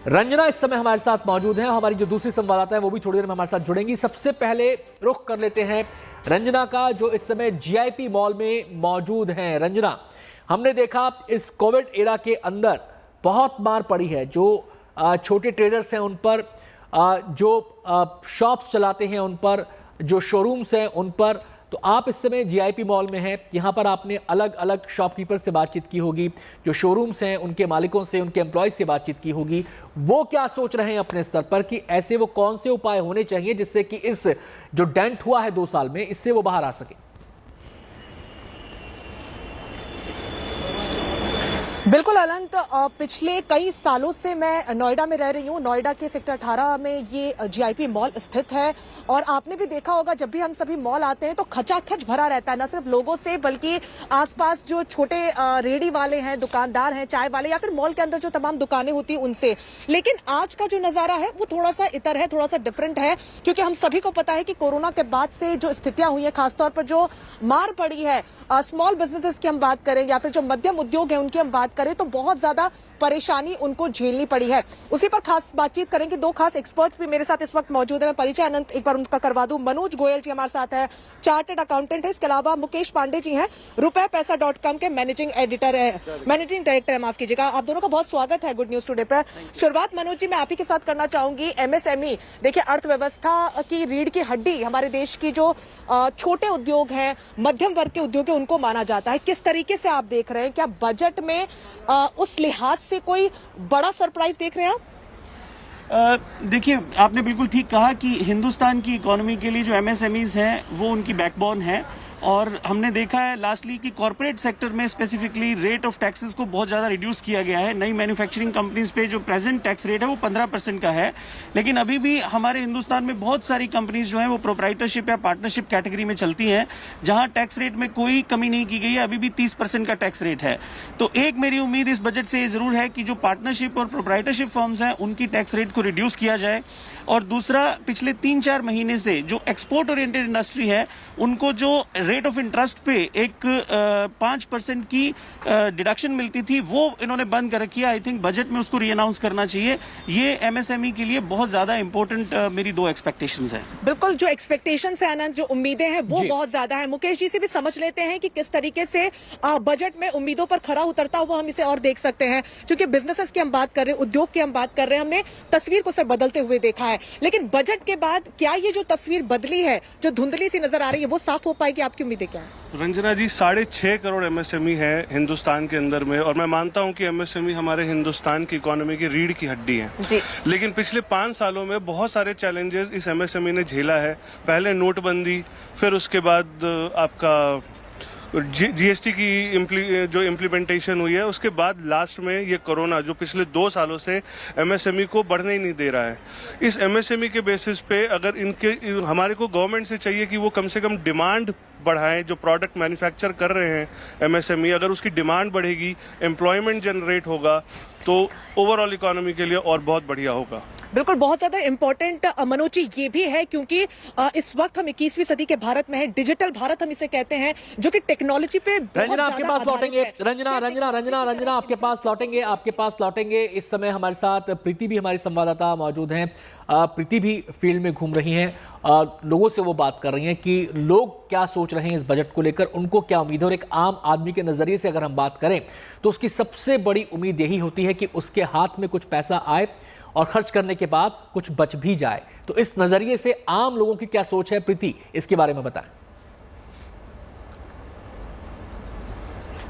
रंजना इस समय हमारे साथ मौजूद हैं, हमारी जो दूसरी संवाददाता है वो भी थोड़ी देर में हमारे साथ जुड़ेंगी। सबसे पहले रुख कर लेते हैं रंजना का, जो इस समय जीआईपी मॉल में मौजूद हैं। रंजना, हमने देखा इस कोविड एरा के अंदर बहुत मार पड़ी है, जो छोटे ट्रेडर्स हैं उन पर, जो शॉप्स चलाते हैं उन पर, जो शोरूम्स हैं उन पर। तो आप इस समय जीआईपी मॉल में हैं, यहाँ पर आपने अलग अलग शॉपकीपर से बातचीत की होगी, जो शोरूम्स हैं उनके मालिकों से, उनके एम्प्लॉयज से बातचीत की होगी। वो क्या सोच रहे हैं अपने स्तर पर कि ऐसे वो कौन से उपाय होने चाहिए जिससे कि इस जो डेंट हुआ है 2 साल में, इससे वो बाहर आ सके? बिल्कुल अनंत, पिछले कई सालों से मैं नोएडा में रह रही हूँ। नोएडा के सेक्टर 18 में ये जीआईपी मॉल स्थित है और आपने भी देखा होगा जब भी हम सभी मॉल आते हैं तो खचाखच भरा रहता है, न सिर्फ लोगों से बल्कि आसपास जो छोटे रेडी वाले हैं, दुकानदार हैं, चाय वाले, या फिर मॉल के अंदर जो तमाम दुकानें होती हैं उनसे। लेकिन आज का जो नजारा है वो थोड़ा सा इतर है, थोड़ा सा डिफरेंट है, क्योंकि हम सभी को पता है कि कोरोना के बाद से जो स्थितियां हुई है, खासतौर पर जो मार पड़ी है स्मॉल बिजनेसेस की हम बात करें या फिर जो मध्यम उद्योग है उनकी हम बात करें तो बहुत ज्यादा परेशानी उनको झेलनी पड़ी है। उसी पर खास बातचीत करेंगे। 2 खास एक्सपर्ट्स भी मेरे साथ इस वक्त मौजूद है। मैं परिचय अनंत एक बार उनका करवा दूं। मनोज गोयल जी हमारे साथ है, चार्टर्ड अकाउंटेंट है। इसके अलावा मुकेश पांडे जी हैं, रुपएपैसा.com के मैनेजिंग डायरेक्टर है, माफ कीजिएगा। आप दोनों का बहुत स्वागत है गुड न्यूज टुडे पर। शुरुआत मनोज जी मैं आप ही के साथ करना चाहूंगी। एमएसएमई, देखिए अर्थव्यवस्था की रीढ़ की हड्डी हमारे देश की जो छोटे उद्योग हैं, मध्यम वर्ग के उद्योग है, उनको माना जाता है। किस तरीके से आप देख रहे हैं, क्या बजट में उस लिहाज से कोई बड़ा सरप्राइज देख रहे हैं आप? देखिए, आपने बिल्कुल ठीक कहा कि हिंदुस्तान की इकोनॉमी के लिए जो एमएसएमईज हैं वो उनकी बैकबोन है और हमने देखा है लास्टली कि कॉर्पोरेट सेक्टर में स्पेसिफिकली रेट ऑफ टैक्सेस को बहुत ज़्यादा रिड्यूस किया गया है। नई मैन्युफैक्चरिंग कंपनीज पे जो प्रेजेंट टैक्स रेट है वो 15% का है, लेकिन अभी भी हमारे हिंदुस्तान में बहुत सारी कंपनीज जो हैं वो प्रोप्राइटरशिप या पार्टनरशिप कैटेगरी में चलती हैं, जहां टैक्स रेट में कोई कमी नहीं की गई है, अभी भी 30% का टैक्स रेट है। तो एक मेरी उम्मीद इस बजट से ये जरूर है कि जो पार्टनरशिप और प्रोप्राइटरशिप फर्म्स हैं उनकी टैक्स रेट को रिड्यूस किया जाए। और दूसरा, पिछले 3-4 महीने से जो एक्सपोर्ट ओरिएंटेड इंडस्ट्री है उनको जो रेट ऑफ इंटरेस्ट पे एक 5% की डिडक्शन मिलती थी वो इन्होंने बंद कर रखी है। आई थिंक बजट में उसको री अनाउंस करना चाहिए। ये एमएसएमई के लिए बहुत ज्यादा इंपॉर्टेंट मेरी 2 एक्सपेक्टेशंस हैं। बिल्कुल, जो एक्सपेक्टेशंस है अनंत, जो उम्मीदें हैं वो बहुत ज्यादा है। मुकेश जी से भी समझ लेते हैं कि किस तरीके से बजट में उम्मीदों पर खरा उतरता हुआ हम इसे और देख सकते हैं, क्योंकि बिजनेसेस की हम बात कर रहे हैं, उद्योग की हम बात कर रहे हैं, हमने तस्वीर को सर बदलते हुए देखा है। लेकिन बजट के बाद क्या ये जो तस्वीर बदली है, जो धुंधली सी नजर आ रही है, वो साफ हो पाएगी? आपकी उम्मीदें क्या है? रंजना जी, 6.5 करोड़ एमएसएमई है हिंदुस्तान के अंदर में, और मैं मानता हूं कि एमएसएमई हमारे हिंदुस्तान की इकोनॉमी की रीढ़ की हड्डी है जी। लेकिन पिछले 5 सालों में बहुत सारे चैलेंजेस इस एमएसएमई ने झेला है। पहले नोटबंदी, फिर उसके बाद आपका जीएसटी की जो इम्प्लीमेंटेशन हुई है, उसके बाद लास्ट में ये कोरोना जो पिछले 2 सालों से एमएसएमई को बढ़ने ही नहीं दे रहा है। इस एमएसएमई के बेसिस पे अगर हमारे को गवर्नमेंट से चाहिए कि वो कम से कम डिमांड बढ़ाएं, जो प्रोडक्ट मैन्युफैक्चर कर रहे हैं एमएसएमई, अगर उसकी डिमांड बढ़ेगी, एम्प्लॉयमेंट जनरेट होगा, तो ओवरऑल इकोनॉमी के लिए और बहुत बढ़िया होगा। बिल्कुल, बहुत ज्यादा इंपॉर्टेंट मनोज जी ये भी है, क्योंकि इस वक्त हम 21वीं सदी के भारत में हैं, डिजिटल भारत हम इसे कहते हैं, जो कि टेक्नोलॉजी पे रंजना आपके पास लौटेंगे। रंजना आपके पास लौटेंगे। इस समय हमारे साथ प्रीति भी हमारी संवाददाता मौजूद हैं। प्रीति भी फील्ड में घूम रही हैं, लोगों से वो बात कर रही हैं कि लोग क्या सोच रहे हैं इस बजट को लेकर, उनको क्या उम्मीद है। और एक आम आदमी के नजरिए से अगर हम बात करें तो उसकी सबसे बड़ी उम्मीद यही होती है कि उसके हाथ में कुछ पैसा आए और खर्च करने के बाद कुछ बच भी जाए। तो इस नजरिए से आम लोगों की क्या सोच है, प्रीति, इसके बारे में बताएं।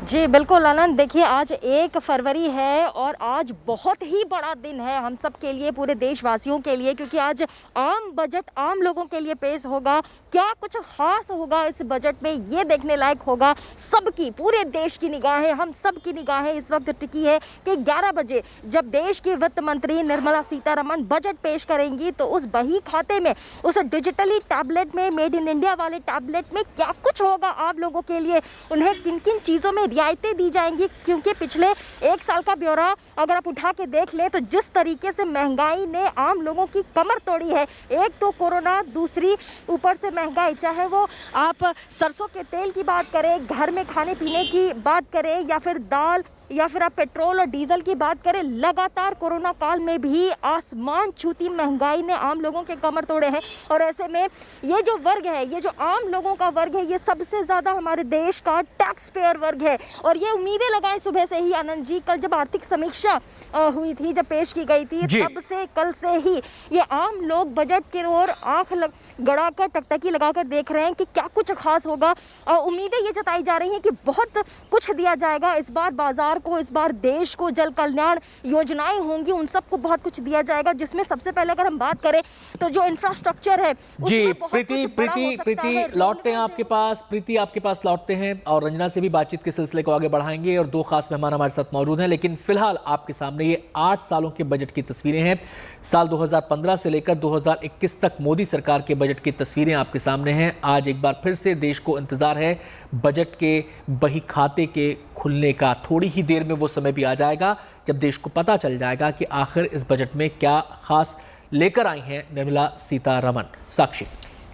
जी बिल्कुल आनंद, देखिए आज 1 फरवरी है और आज बहुत ही बड़ा दिन है हम सब के लिए, पूरे देशवासियों के लिए, क्योंकि आज आम बजट आम लोगों के लिए पेश होगा। क्या कुछ खास होगा इस बजट में, ये देखने लायक होगा। सबकी, पूरे देश की निगाहें, हम सब की निगाहें इस वक्त टिकी है कि 11 बजे जब देश की वित्त मंत्री निर्मला सीतारमण बजट पेश करेंगी तो उस बही खाते में, उस डिजिटली टैबलेट में, मेड इन इंडिया वाले टैबलेट में क्या कुछ होगा आम लोगों के लिए, उन्हें किन किन चीज़ों में रियायतें दी जाएंगी। क्योंकि पिछले 1 साल का ब्यौरा अगर आप उठा के देख ले तो जिस तरीके से महंगाई ने आम लोगों की कमर तोड़ी है, एक तो कोरोना, दूसरी ऊपर से महंगाई, चाहे वो आप सरसों के तेल की बात करें, घर में खाने पीने की बात करें, या फिर दाल, या फिर आप पेट्रोल और डीजल की बात करें, लगातार कोरोना काल में भी आसमान छूती महंगाई ने आम लोगों के कमर तोड़े हैं। और ऐसे में ये जो वर्ग है, ये जो आम लोगों का वर्ग है, ये सबसे ज़्यादा हमारे देश का टैक्स पेयर वर्ग है। और ये उम्मीदें लगाएं सुबह से ही आनंद जी, कल जब आर्थिक समीक्षा हुई थी, जब पेश की गई थी, तब से, कल से ही ये आम लोग बजट की ओर आंख गड़ाकर, टकटकी लगाकर देख रहे हैं कि क्या कुछ खास होगा। उम्मीदें ये जताई जा रही हैं कि बहुत कुछ दिया जाएगा इस बार बाजार को, इस बार देश को, जल कल्याण योजनाएं होंगी, उन सबको बहुत कुछ दिया जाएगा, जिसमें सबसे पहले अगर हम बात करें तो जो इंफ्रास्ट्रक्चर है। जी प्रीति लौटते हैं आपके पास, प्रीति आपके पास लौटते हैं और रंजना से भी बातचीत के सिलसिले को आगे बढ़ाएंगे और 2 खास मेहमान हमारे साथ मौजूद हैं। लेकिन फिलहाल आपके सामने ये 8 सालों के बजट की तस्वीरें हैं। साल 2015 से लेकर 2021 तक मोदी सरकार के बजट की तस्वीरें आपके सामने हैं। आज एक बार फिर से देश को इंतजार है बजट के बही खाते के खुलने का। थोड़ी ही देर में वो समय भी आ जाएगा जब देश को पता चल जाएगा कि आखिर इस बजट में क्या खास लेकर आई हैं निर्मला सीतारमण। साक्षी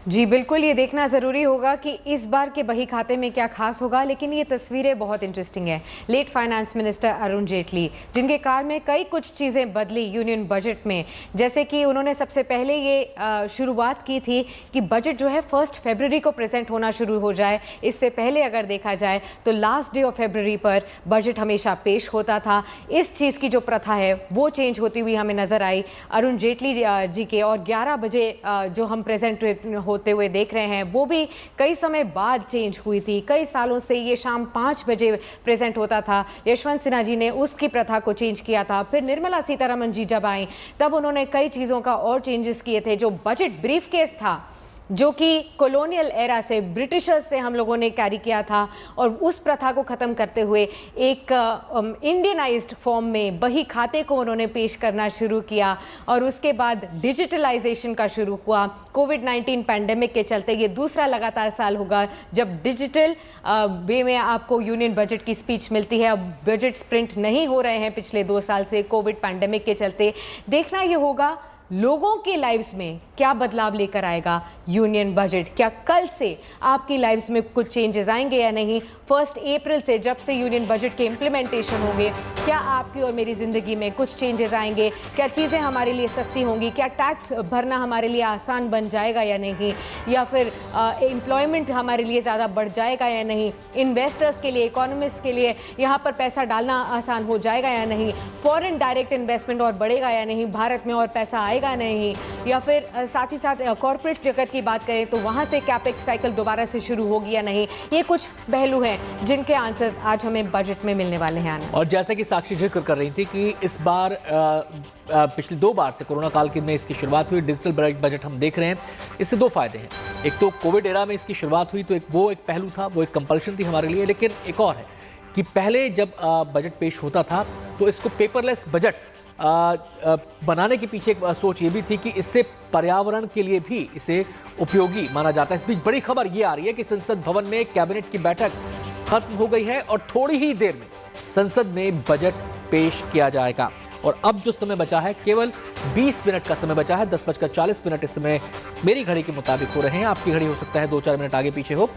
जी बिल्कुल, ये देखना ज़रूरी होगा कि इस बार के बही खाते में क्या खास होगा। लेकिन ये तस्वीरें बहुत इंटरेस्टिंग है। Late finance minister Arun Jaitley, जिनके कार में कई कुछ चीज़ें बदली यूनियन बजट में, जैसे कि उन्होंने सबसे पहले ये शुरुआत की थी कि बजट जो है 1 फरवरी को प्रेजेंट होना शुरू हो जाए। इससे पहले अगर देखा जाए तो लास्ट डे ऑफ फरवरी पर बजट हमेशा पेश होता था। इस चीज़ की जो प्रथा है वो चेंज होती हुई हमें नज़र आई अरुण जेटली जी के। और 11 बजे जो हम प्रेजेंट होते हुए देख रहे हैं वो भी कई समय बाद चेंज हुई थी। कई सालों से ये शाम 5 बजे प्रेजेंट होता था। यशवंत सिन्हा जी ने उसकी प्रथा को चेंज किया था। फिर निर्मला सीतारमण जी जब आई तब उन्होंने कई चीज़ों का और चेंजेस किए थे। जो बजट ब्रीफकेस था जो कि कॉलोनियल एरा से, ब्रिटिशर्स से हम लोगों ने कैरी किया था, और उस प्रथा को ख़त्म करते हुए एक इंडियनाइज्ड फॉर्म में बही खाते को उन्होंने पेश करना शुरू किया। और उसके बाद डिजिटलाइजेशन का शुरू हुआ। कोविड-19 पैंडेमिक के चलते ये दूसरा लगातार साल होगा जब डिजिटल वे में आपको यूनियन बजट की स्पीच मिलती है। अब बजट प्रिंट नहीं हो रहे हैं पिछले 2 साल से कोविड पैंडेमिक के चलते। देखना ये होगा लोगों की लाइफ्स में क्या बदलाव लेकर आएगा यूनियन बजट। क्या कल से आपकी लाइफ्स में कुछ चेंजेस आएंगे या नहीं? 1 अप्रैल से जब से यूनियन बजट के इम्प्लीमेंटेशन होंगे, क्या आपकी और मेरी ज़िंदगी में कुछ चेंजेस आएंगे? क्या चीज़ें हमारे लिए सस्ती होंगी? क्या टैक्स भरना हमारे लिए आसान बन जाएगा या नहीं? या फिर एम्प्लॉयमेंट हमारे लिए ज़्यादा बढ़ जाएगा या नहीं? इन्वेस्टर्स के लिए, इकोनॉमिस्ट के लिए यहाँ पर पैसा डालना आसान हो जाएगा या नहीं? फॉरेन डायरेक्ट इन्वेस्टमेंट और बढ़ेगा या नहीं? भारत में और पैसा आएगा नहीं? या फिर साथ ही साथ कॉर्पोरेट जगत की बात करें तो वहाँ से कैपेक्स साइकिल दोबारा से शुरू होगी या नहीं? ये कुछ पहलू हैं जिनके आंसर्स आज हमें बजट में मिलने वाले हैं। और जैसे कि साक्षी जिक्र कर रही थी कि इस बार पिछले 2 बार से कोरोना काल में इसकी शुरुआत हुई, डिजिटल बजट हम देख रहे हैं। इससे 2 फायदे हैं। एक तो कोविड एरा में इसकी शुरुआत हुई तो एक पहलू था, वो एक कंपल्शन थी हमारे लिए। लेकिन एक और है कि पहले जब बजट पेश होता था तो इसको पेपरलेस बजट बनाने के पीछे एक सोच ये भी थी कि इससे पर्यावरण के लिए भी इसे उपयोगी माना जाता है। इस बीच बड़ी खबर ये आ रही है कि संसद भवन में कैबिनेट की बैठक खत्म हो गई है और थोड़ी ही देर में संसद में बजट पेश किया जाएगा। और अब जो समय बचा है केवल 20 मिनट का समय बचा है। 10:40 इस समय मेरी घड़ी के मुताबिक हो रहे हैं। आपकी घड़ी हो सकता है 2-4 मिनट आगे पीछे हो।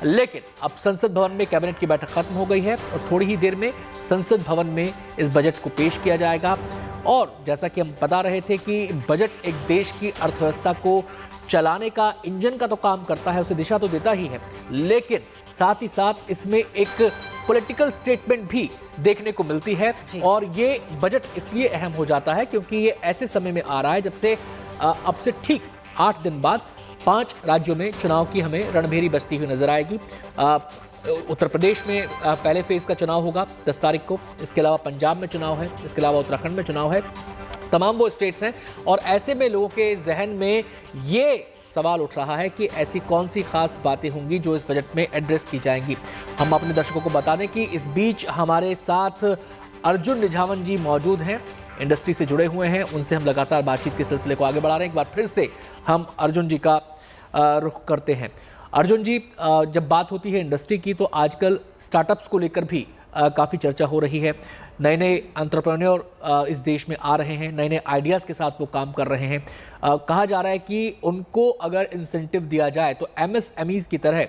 लेकिन अब संसद भवन में कैबिनेट की बैठक खत्म हो गई है और थोड़ी ही देर में संसद भवन में इस बजट को पेश किया जाएगा। और जैसा कि हम बता रहे थे कि बजट एक देश की अर्थव्यवस्था को चलाने का इंजन का तो काम करता है, उसे दिशा तो देता ही है, लेकिन साथ ही साथ इसमें एक पॉलिटिकल स्टेटमेंट भी देखने को मिलती है। और ये बजट इसलिए अहम हो जाता है क्योंकि ये ऐसे समय में आ रहा है जब से अब से ठीक 8 दिन बाद 5 राज्यों में चुनाव की हमें रणभेरी बजती हुई नजर आएगी। उत्तर प्रदेश में पहले फेज का चुनाव होगा 10 तारीख को। इसके अलावा पंजाब में चुनाव है, इसके अलावा उत्तराखंड में चुनाव है। तमाम वो स्टेट्स हैं और ऐसे में लोगों के जहन में ये सवाल उठ रहा है कि ऐसी कौन सी खास बातें होंगी जो इस बजट में एड्रेस की जाएंगी। हम अपने दर्शकों को बता दें कि इस बीच हमारे साथ अर्जुन निझावन जी मौजूद हैं, इंडस्ट्री से जुड़े हुए हैं। उनसे हम लगातार बातचीत के सिलसिले को आगे बढ़ा रहे हैं। एक बार फिर से हम अर्जुन जी का रुख करते हैं। अर्जुन जी, जब बात होती है इंडस्ट्री की तो आजकल स्टार्टअप्स को लेकर भी काफ़ी चर्चा हो रही है। नए नए एंटरप्रेन्योर इस देश में आ रहे हैं, नए नए आइडियाज़ के साथ वो काम कर रहे हैं। कहा जा रहा है कि उनको अगर इंसेंटिव दिया जाए तो MSMEs की तरह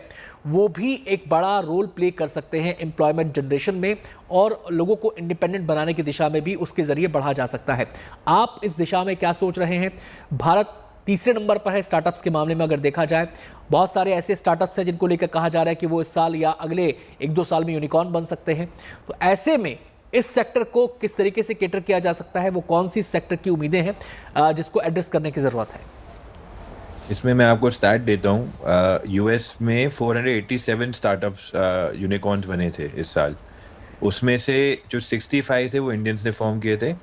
वो भी एक बड़ा रोल प्ले कर सकते हैं एम्प्लॉयमेंट जनरेशन में और लोगों को इंडिपेंडेंट बनाने की दिशा में भी उसके ज़रिए बढ़ा जा सकता है। आप इस दिशा में क्या सोच रहे हैं? भारत तीसरे नंबर पर है स्टार्टअप्स के मामले में अगर देखा जाए। बहुत सारे ऐसे स्टार्टअप्स हैं जिनको लेकर कहा जा रहा है कि वो इस साल या अगले 1-2 साल में यूनिकॉर्न बन सकते हैं। तो ऐसे में इस सेक्टर को किस तरीके से केटर किया जा सकता है? वो कौन सी सेक्टर की उम्मीदें हैं जिसको एड्रेस करने की ज़रूरत है? इसमें मैं आपको स्टैट देता हूँ। US में 487 स्टार्टअप्स यूनिकॉर्न्स बने थे इस साल। उसमें से जो 65 थे वो इंडियंस ने फॉर्म किए थे।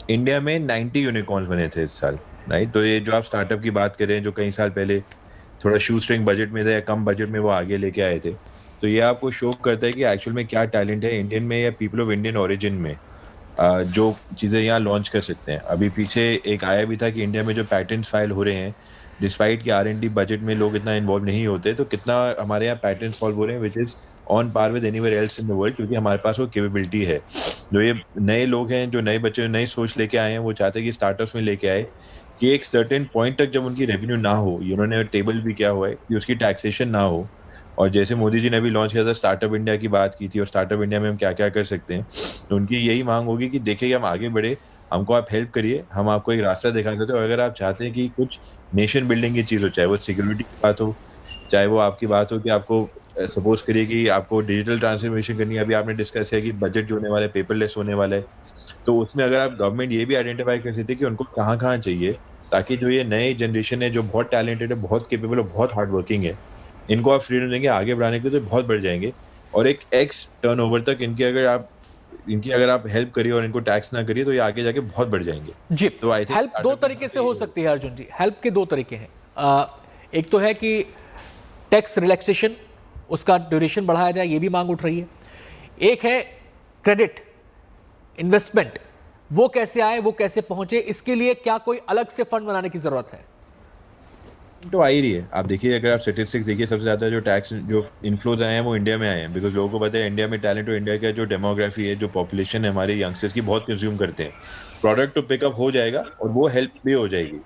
इंडिया में 90 यूनिकॉर्न्स बने थे इस साल, राइट। तो ये जो आप स्टार्टअप की बात कर रहे हैं जो कई साल पहले थोड़ा शू स्ट्रिंग बजट में थे या कम बजट में वो आगे लेके आए थे, तो ये आपको शो करता है कि एक्चुअल में क्या टैलेंट है इंडियन में या पीपल ऑफ इंडियन ओरिजिन में जो चीज़ें यहाँ लॉन्च कर सकते हैं। अभी पीछे एक आया भी था कि इंडिया में जो पैटेंट्स फाइल हो रहे हैं डिस्पाइट कि R&D बजट में लोग इतना इन्वॉल्व नहीं होते, तो कितना हमारे यहाँ पैटेंट्स फॉल हो रहे हैं which is on par with anywhere else in the world, क्योंकि हमारे पास वो कैपेबिलिटी है। जो ये नए लोग हैं, जो नए बच्चे नई सोच लेके आए हैं, वो चाहते हैं कि स्टार्टअप्स में लेके आए कि एक सर्टेन पॉइंट तक जब उनकी रेवेन्यू ना हो, उन्होंने टेबल भी किया हुआ है कि उसकी टैक्सेशन ना हो। और जैसे मोदी जी ने अभी लॉन्च किया था स्टार्टअप इंडिया की बात की थी और स्टार्टअप इंडिया में हम क्या क्या कर सकते हैं, तो उनकी यही मांग होगी कि देखिए हम आगे बढ़े, हमको आप हेल्प करिए, हम आपको एक रास्ता दिखा देते हैं। और अगर आप चाहते हैं कि कुछ नेशन बिल्डिंग की चीज़ हो, चाहे वो सिक्योरिटी की बात हो, चाहे वो आपकी बात हो कि आपको सपोज करिए कि आपको डिजिटल ट्रांसफॉर्मेशन करनी है। अभी आपने डिस्कस किया कि बजट जो होने वाला है पेपरलेस होने वाला है, तो उसमें अगर आप गवर्नमेंट ये भी आइडेंटिफाई कर सकते हैं कि उनको कहाँ कहाँ चाहिए, ताकि जो ये नई जनरेशन है जो बहुत टैलेंटेड है, बहुत केपेबल और बहुत हार्ड वर्किंग है, इनको आप फ्रीडम देंगे आगे बढ़ाने के लिए तो बहुत बढ़ जाएंगे। और एक एक्स टर्नओवर तक इनकी अगर आप हेल्प करिए और इनको टैक्स ना करिए तो ये आगे जाके बहुत बढ़ जाएंगे जी। तो आई थिंक हेल्प 2 तरीके से हो सकती है अर्जुन जी। हेल्प के 2 तरीके हैं। एक तो है कि टैक्स रिलैक्सेशन, उसका ड्यूरेशन बढ़ाया जाए, ये भी मांग उठ रही है। एक है क्रेडिट, इन्वेस्टमेंट, वो कैसे आए, वो कैसे पहुंचे, इसके लिए क्या कोई अलग से फंड बनाने की जरूरत है? तो आ ही रही है। आप देखिए, अगर आप स्टेटिस्टिक्स देखिए, सबसे ज्यादा जो टैक्स जो इनफ्लोज आए हैं वो इंडिया में आए हैं, बिकॉज लोगों को पता है इंडिया में टैलेंट, और इंडिया का जो डेमोग्राफी है, जो पॉपुलेशन है हमारे यंगस्टर्स की, बहुत कंज्यूम करते हैं। प्रोडक्ट तो पिकअप हो जाएगा और वो हेल्प भी हो जाएगी।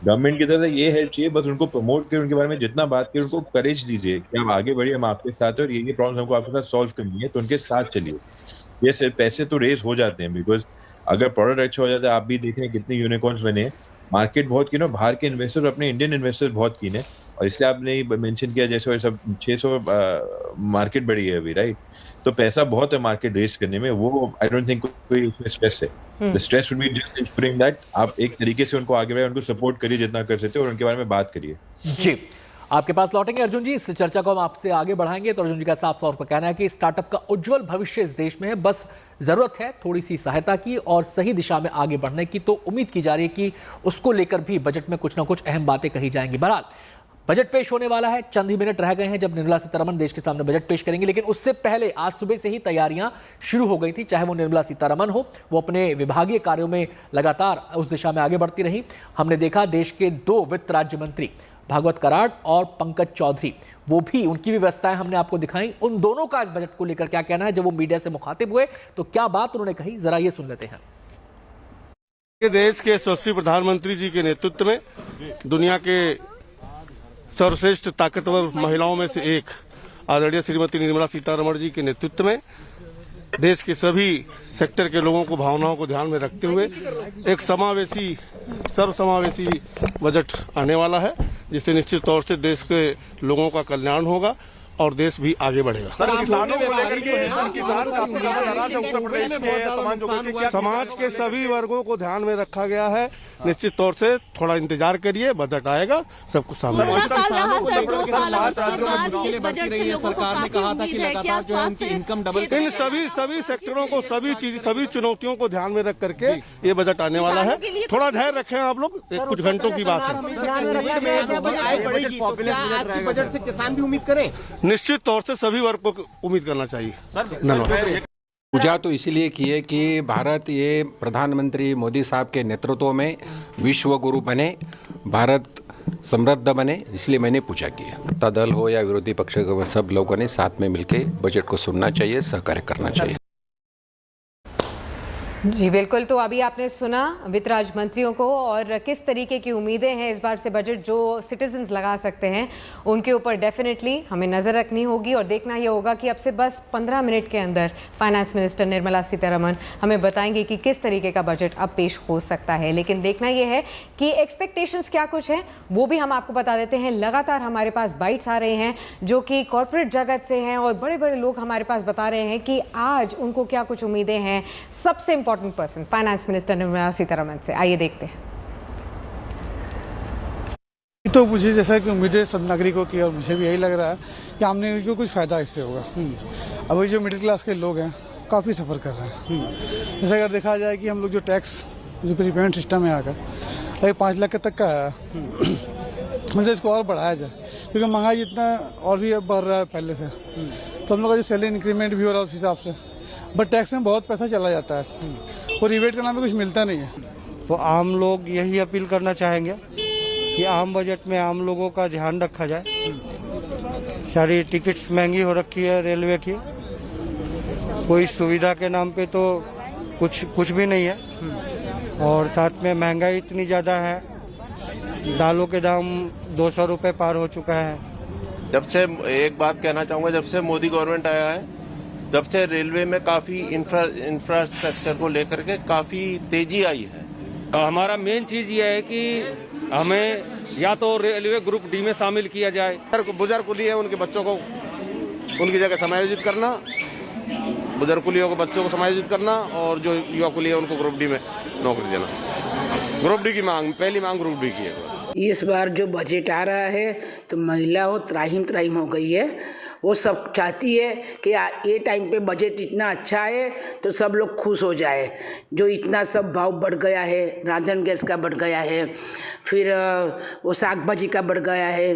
गवर्नमेंट की तरफ से ये हेल्प चाहिए, बस उनको प्रमोट करें, उनके बारे में जितना बात करें, उनको करेज दीजिए कि आप आगे बढ़िए, हम आपके साथ हैं और ये प्रॉब्लम हमको आपके साथ सॉल्व करनी है, तो उनके साथ चलिए। ये सिर्फ पैसे तो रेज हो जाते हैं, बिकॉज अगर प्रोडक्ट अच्छा हो जाता है, आप भी देख रहे हैं कितने यूनिकॉर्न्स बने हैं। मार्केट बहुत कीन है, बाहर के इन्वेस्टर अपने इंडियन इन्वेस्टर बहुत कीन है, और इसलिए आपने मेंशन किया जैसे सब 600 मार्केट बढ़ी है अभी, राइट? तो पैसा बहुत है मार्केट रेज करने में, वो आई डोंट थिंक कोई उसमें स्ट्रेस है। The stress would be just ensuring that आप एक तरीके से उनको आगे बढ़ाए, उनको सपोर्ट करिए जितना कर सकते हो, और उनके बारे में बात करिए। जी, आपके पास लौटेंगे अर्जुन जी, इस चर्चा को हम आपसे आगे बढ़ाएंगे। तो अर्जुन जी का साफ तौर पर कहना है कि स्टार्टअप का उज्जवल भविष्य इस देश में है, बस जरूरत है थोड़ी सी सहायता की और सही दिशा में आगे बढ़ने की। तो उम्मीद की जा रही है कि उसको लेकर भी बजट में कुछ ना कुछ अहम बातें कही जाएंगी। बहरहाल बजट पेश होने वाला है, चंद ही मिनट रह गए हैं जब निर्मला सीतारमण देश के सामने बजट पेश करेंगे, लेकिन उससे पहले आज सुबह से ही तैयारियां शुरू हो गई थी। चाहे वो निर्मला सीतारमण हो, वो अपने विभागीय कार्यों में लगातार उस दिशा में आगे बढ़ती रही। हमने देखा देश के 2 वित्त राज्य मंत्री भागवत कराड़ और पंकज चौधरी, वो भी, उनकी भी व्यवस्थाएं हमने आपको दिखाई। उन दोनों का इस बजट को लेकर क्या कहना है, जब वो मीडिया से मुखातिब हुए तो क्या बात उन्होंने कही, जरा ये सुन लेते हैं। देश के यशस्वी प्रधानमंत्री जी के नेतृत्व में दुनिया के सर्वश्रेष्ठ ताकतवर महिलाओं में से एक आदरणीय श्रीमती निर्मला सीतारमण जी के नेतृत्व में देश के सभी सेक्टर के लोगों को, भावनाओं को ध्यान में रखते हुए एक समावेशी, सर्वसमावेशी बजट आने वाला है, जिससे निश्चित तौर से देश के लोगों का कल्याण होगा और देश भी आगे बढ़ेगा। सर, किसानों को लेकर के किसान काफी ज्यादा नाराज है उत्तर प्रदेश के समाज के सभी वर्गों को ध्यान में रखा गया है। निश्चित तौर से थोड़ा इंतजार करिए, बजट आएगा, सब कुछ सामने आएगा। सरकार ने कहा था कि लगातार जो है उनकी इनकम डबल। इन सभी सेक्टरों को, सभी चुनौतियों को ध्यान में रख करके ये बजट आने वाला है। थोड़ा धैर्य रखें आप लोग, कुछ घंटों की बात है। बजट से किसान भी उम्मीद करें? निश्चित तौर से सभी वर्ग को उम्मीद करना चाहिए। धन्यवाद। पूजा तो इसलिए की है कि भारत ये प्रधानमंत्री मोदी साहब के नेतृत्व में विश्व गुरु बने, भारत समृद्ध बने, इसलिए मैंने पूजा की है। सत्ता दल हो या विरोधी पक्ष के, सब लोगों ने साथ में मिलकर बजट को सुनना चाहिए, सहकार्य करना चाहिए। जी बिल्कुल, तो अभी आपने सुना वित्त राज्य मंत्रियों को और किस तरीके की उम्मीदें हैं इस बार से बजट जो सिटीजन्स लगा सकते हैं, उनके ऊपर डेफिनेटली हमें नज़र रखनी होगी और देखना ये होगा कि अब से बस 15 मिनट के अंदर फाइनेंस मिनिस्टर निर्मला सीतारमण हमें बताएंगे कि किस तरीके का बजट अब पेश हो सकता है। लेकिन देखना ये है कि एक्सपेक्टेशंस क्या कुछ हैं वो भी हम आपको बता देते हैं। लगातार हमारे पास बाइट्स आ रहे हैं जो कि कॉरपोरेट जगत से हैं और बड़े बड़े लोग हमारे पास बता रहे हैं कि आज उनको क्या कुछ उम्मीदें हैं सबसे important person finance minister Nirmala Sitharaman से। आइए देखते हैं। तो मुझे जैसा कि उम्मीदें सब नागरिकों की, और मुझे भी यही लग रहा है कि आम नागरिकों को कुछ फायदा इससे होगा। अभी जो मिडिल क्लास के लोग हैं काफी सफर कर रहे हैं। जैसे अगर देखा जाए कि हम लोग जो टैक्स जो प्रीपेमेंट सिस्टम में आकर अगर 5 लाख तक का आया, मुझे इसको और बढ़ाया जाए क्योंकि महंगाई इतना और भी बढ़ रहा है पहले से, तो हम लोग का जो सैलरी इंक्रीमेंट भी हो रहा है उस हिसाब से, बट टैक्स में बहुत पैसा चला जाता है और रिबेट का नाम में कुछ मिलता नहीं है। तो आम लोग यही अपील करना चाहेंगे कि आम बजट में आम लोगों का ध्यान रखा जाए। सारी टिकट्स महंगी हो रखी है रेलवे की, कोई सुविधा के नाम पे तो कुछ भी नहीं है, और साथ में महंगाई इतनी ज़्यादा है, दालों के दाम 200 रुपये पार हो चुका है। जब से, एक बात कहना चाहूँगा, जब से मोदी गवर्नमेंट आया है तब से रेलवे में काफी इंफ्रास्ट्रक्चर को लेकर के काफी तेजी आई है। हमारा मेन चीज ये है कि हमें या तो रेलवे ग्रुप डी में शामिल किया जाए। बुजुर्ग कुली है, उनके बच्चों को उनकी जगह समायोजित करना, बुजुर्ग कुलियों को बच्चों को समायोजित करना, और जो युवा कुली है उनको ग्रुप डी में नौकरी देना। ग्रुप डी की मांग, पहली मांग ग्रुप डी की है। इस बार जो बजट आ रहा है तो महिला हो त्राहिम हो गई है, वो सब चाहती है कि ये टाइम पे बजट इतना अच्छा है तो सब लोग खुश हो जाए। जो इतना सब भाव बढ़ गया है, रांधन गैस का बढ़ गया है, फिर वो साग भाजी का बढ़ गया है,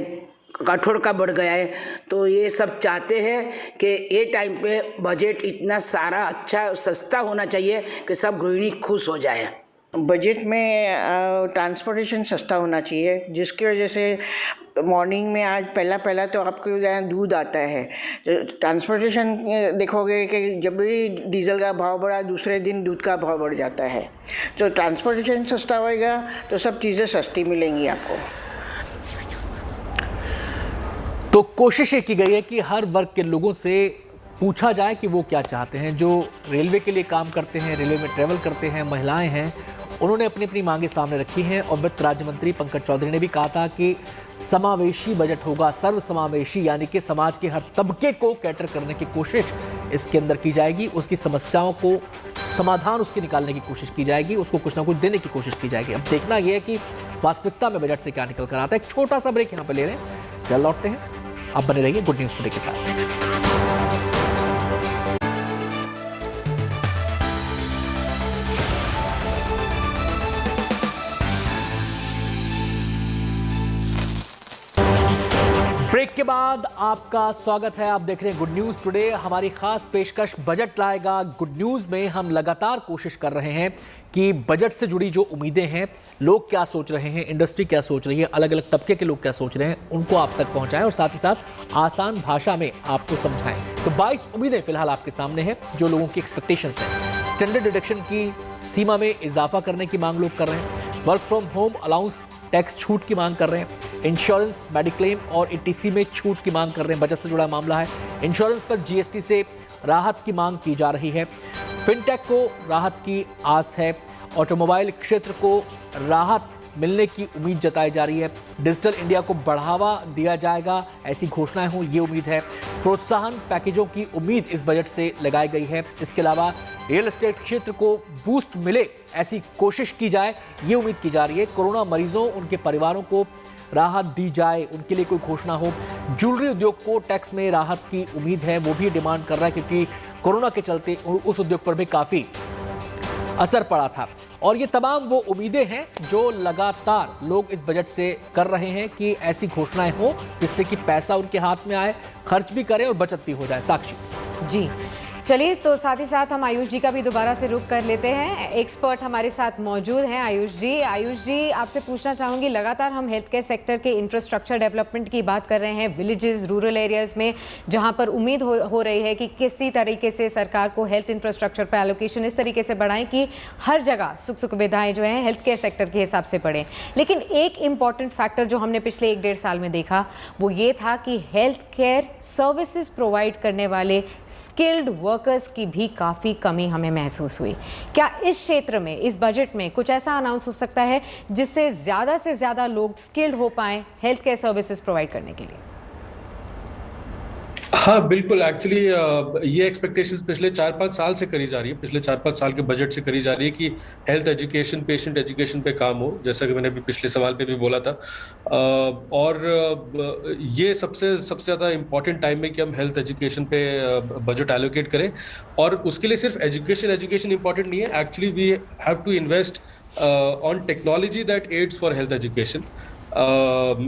कठोर का बढ़ गया है, तो ये सब चाहते हैं कि ये टाइम पे बजट इतना सारा अच्छा सस्ता होना चाहिए कि सब गृहिणी खुश हो जाए। बजट में ट्रांसपोर्टेशन सस्ता होना चाहिए, जिसकी वजह से मॉर्निंग में आज पहला तो आपको यहाँ दूध आता है। ट्रांसपोर्टेशन देखोगे कि जब भी डीजल का भाव बढ़ा, दूसरे दिन दूध का भाव बढ़ जाता है। तो ट्रांसपोर्टेशन सस्ता होएगा तो सब चीज़ें सस्ती मिलेंगी आपको। तो कोशिश ये की गई है कि हर वर्ग के लोगों से पूछा जाए कि वो क्या चाहते हैं। जो रेलवे के लिए काम करते हैं, रेलवे में ट्रैवल करते हैं, महिलाएं हैं, उन्होंने अपनी अपनी मांगे सामने रखी हैं। और वित्त राज्य मंत्री पंकज चौधरी ने भी कहा था कि समावेशी बजट होगा, सर्व समावेशी, यानी कि समाज के हर तबके को कैटर करने की कोशिश इसके अंदर की जाएगी। उसकी समस्याओं को समाधान उसके निकालने की कोशिश की जाएगी, उसको कुछ ना कुछ देने की कोशिश की जाएगी। अब देखना यह है कि वास्तविकता में बजट से क्या निकल कर आता है। एक छोटा सा ब्रेक यहाँ पर ले रहे हैं, जल्द लौटते हैं। आप बने रहिए गुड न्यूज टुडे के साथ। ब्रेक के बाद आपका स्वागत है। आप देख रहे हैं गुड न्यूज टुडे। हमारी खास पेशकश बजट लाएगा गुड न्यूज में हम लगातार कोशिश कर रहे हैं कि बजट से जुड़ी जो उम्मीदें हैं, लोग क्या सोच रहे हैं, इंडस्ट्री क्या सोच रही है, अलग अलग तबके के लोग क्या सोच रहे हैं, उनको आप तक पहुंचाएं और साथ ही साथ आसान भाषा में आपको समझाएं। तो 22 उम्मीदें फिलहाल आपके सामने हैं जो लोगों की एक्सपेक्टेशंस हैं। स्टैंडर्ड डिडक्शन की सीमा में इजाफा करने की मांग लोग कर रहे हैं, work from home allowance tax छूट की मांग कर रहे हैं, इंश्योरेंस, मेडिक्लेम और ईटीसी में छूट की मांग कर रहे हैं। बजट से जुड़ा मामला है। इंश्योरेंस पर जीएसटी से राहत की मांग की जा रही है। फिनटेक को राहत की आस है। ऑटोमोबाइल क्षेत्र को राहत मिलने की उम्मीद जताई जा रही है। डिजिटल इंडिया को बढ़ावा दिया जाएगा, ऐसी घोषणाएं हो, ये उम्मीद है। प्रोत्साहन पैकेजों की उम्मीद इस बजट से लगाई गई है। इसके अलावा रियल एस्टेट क्षेत्र को बूस्ट मिले, ऐसी कोशिश की जाए, ये उम्मीद की जा रही है। कोरोना मरीजों, उनके परिवारों को राहत दी जाए, उनके लिए कोई घोषणा हो। ज्वेलरी उद्योग को टैक्स में राहत की उम्मीद है, वो भी डिमांड कर रहा है क्योंकि कोरोना के चलते उस उद्योग पर भी काफ़ी असर पड़ा था। और ये तमाम वो उम्मीदें हैं जो लगातार लोग इस बजट से कर रहे हैं कि ऐसी घोषणाएं हो जिससे कि पैसा उनके हाथ में आए, खर्च भी करें और बचत भी हो जाए। साक्षी जी, चलिए तो साथ ही साथ हम आयुष जी का भी दोबारा से रुख कर लेते हैं। एक्सपर्ट हमारे साथ मौजूद हैं आयुष जी आपसे पूछना चाहूँगी, लगातार हम हेल्थ केयर सेक्टर के इंफ्रास्ट्रक्चर डेवलपमेंट की बात कर रहे हैं, विलेजेस, रूरल एरियाज़ में, जहाँ पर उम्मीद हो रही है कि किसी तरीके से सरकार को हेल्थ इंफ्रास्ट्रक्चर पर एलोकेशन इस तरीके से बढ़ाएं कि हर जगह सुख सुविधाएँ जो हैं हेल्थ केयर सेक्टर के हिसाब से बढ़ें। लेकिन एक इम्पॉर्टेंट फैक्टर जो हमने पिछले 1-1.5 साल में देखा वो ये था कि हेल्थ केयर सर्विसेज प्रोवाइड करने वाले स्किल्ड वर्कर्स की भी काफ़ी कमी हमें महसूस हुई। क्या इस क्षेत्र में, इस बजट में कुछ ऐसा अनाउंस हो सकता है जिससे ज़्यादा से ज़्यादा लोग स्किल्ड हो पाएं हेल्थ केयर सर्विसेज प्रोवाइड करने के लिए? हाँ बिल्कुल, एक्चुअली ये एक्सपेक्टेशंस पिछले 4-5 साल से करी जा रही है, पिछले 4-5 साल के बजट से करी जा रही है कि हेल्थ एजुकेशन, पेशेंट एजुकेशन पे काम हो, जैसा कि मैंने भी पिछले सवाल पे भी बोला था। और ये सबसे ज़्यादा इम्पॉर्टेंट टाइम है कि हम हेल्थ एजुकेशन पे बजट एलोकेट करें। और उसके लिए सिर्फ एजुकेशन इम्पॉर्टेंट नहीं है, actually we have to invest on technology that aids for health education.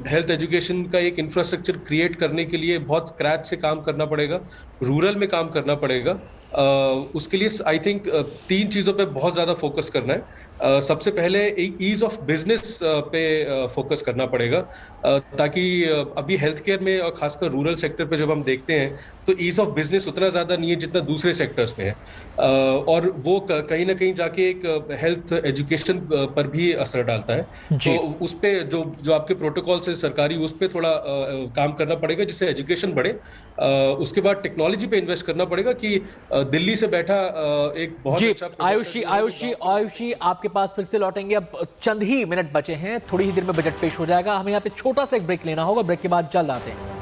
Health education का एक इंफ्रास्ट्रक्चर क्रिएट करने के लिए बहुत स्क्रैच से काम करना पड़ेगा, रूरल में काम करना पड़ेगा। उसके लिए आई थिंक 3 चीज़ों पे बहुत ज़्यादा फोकस करना है। सबसे पहले ईज ऑफ बिजनेस पे फोकस करना पड़ेगा, ताकि अभी हेल्थ केयर में और खासकर रूरल सेक्टर पे जब हम देखते हैं तो ईज ऑफ बिजनेस उतना ज़्यादा नहीं है जितना दूसरे सेक्टर्स में है। और वो कहीं ना कहीं जाके एक हेल्थ एजुकेशन पर भी असर डालता है। तो उस पर जो आपके प्रोटोकॉल से सरकारी, उस पर थोड़ा काम करना पड़ेगा जिससे एजुकेशन बढ़े। उसके बाद टेक्नोलॉजी पे इन्वेस्ट करना पड़ेगा कि दिल्ली से बैठा एक बहुत अच्छा आयुष जी आपके पास फिर से लौटेंगे। अब चंद ही मिनट बचे हैं, थोड़ी ही देर में बजट पेश हो जाएगा। हमें यहाँ पे छोटा सा एक ब्रेक लेना होगा, ब्रेक के बाद जल्द आते हैं।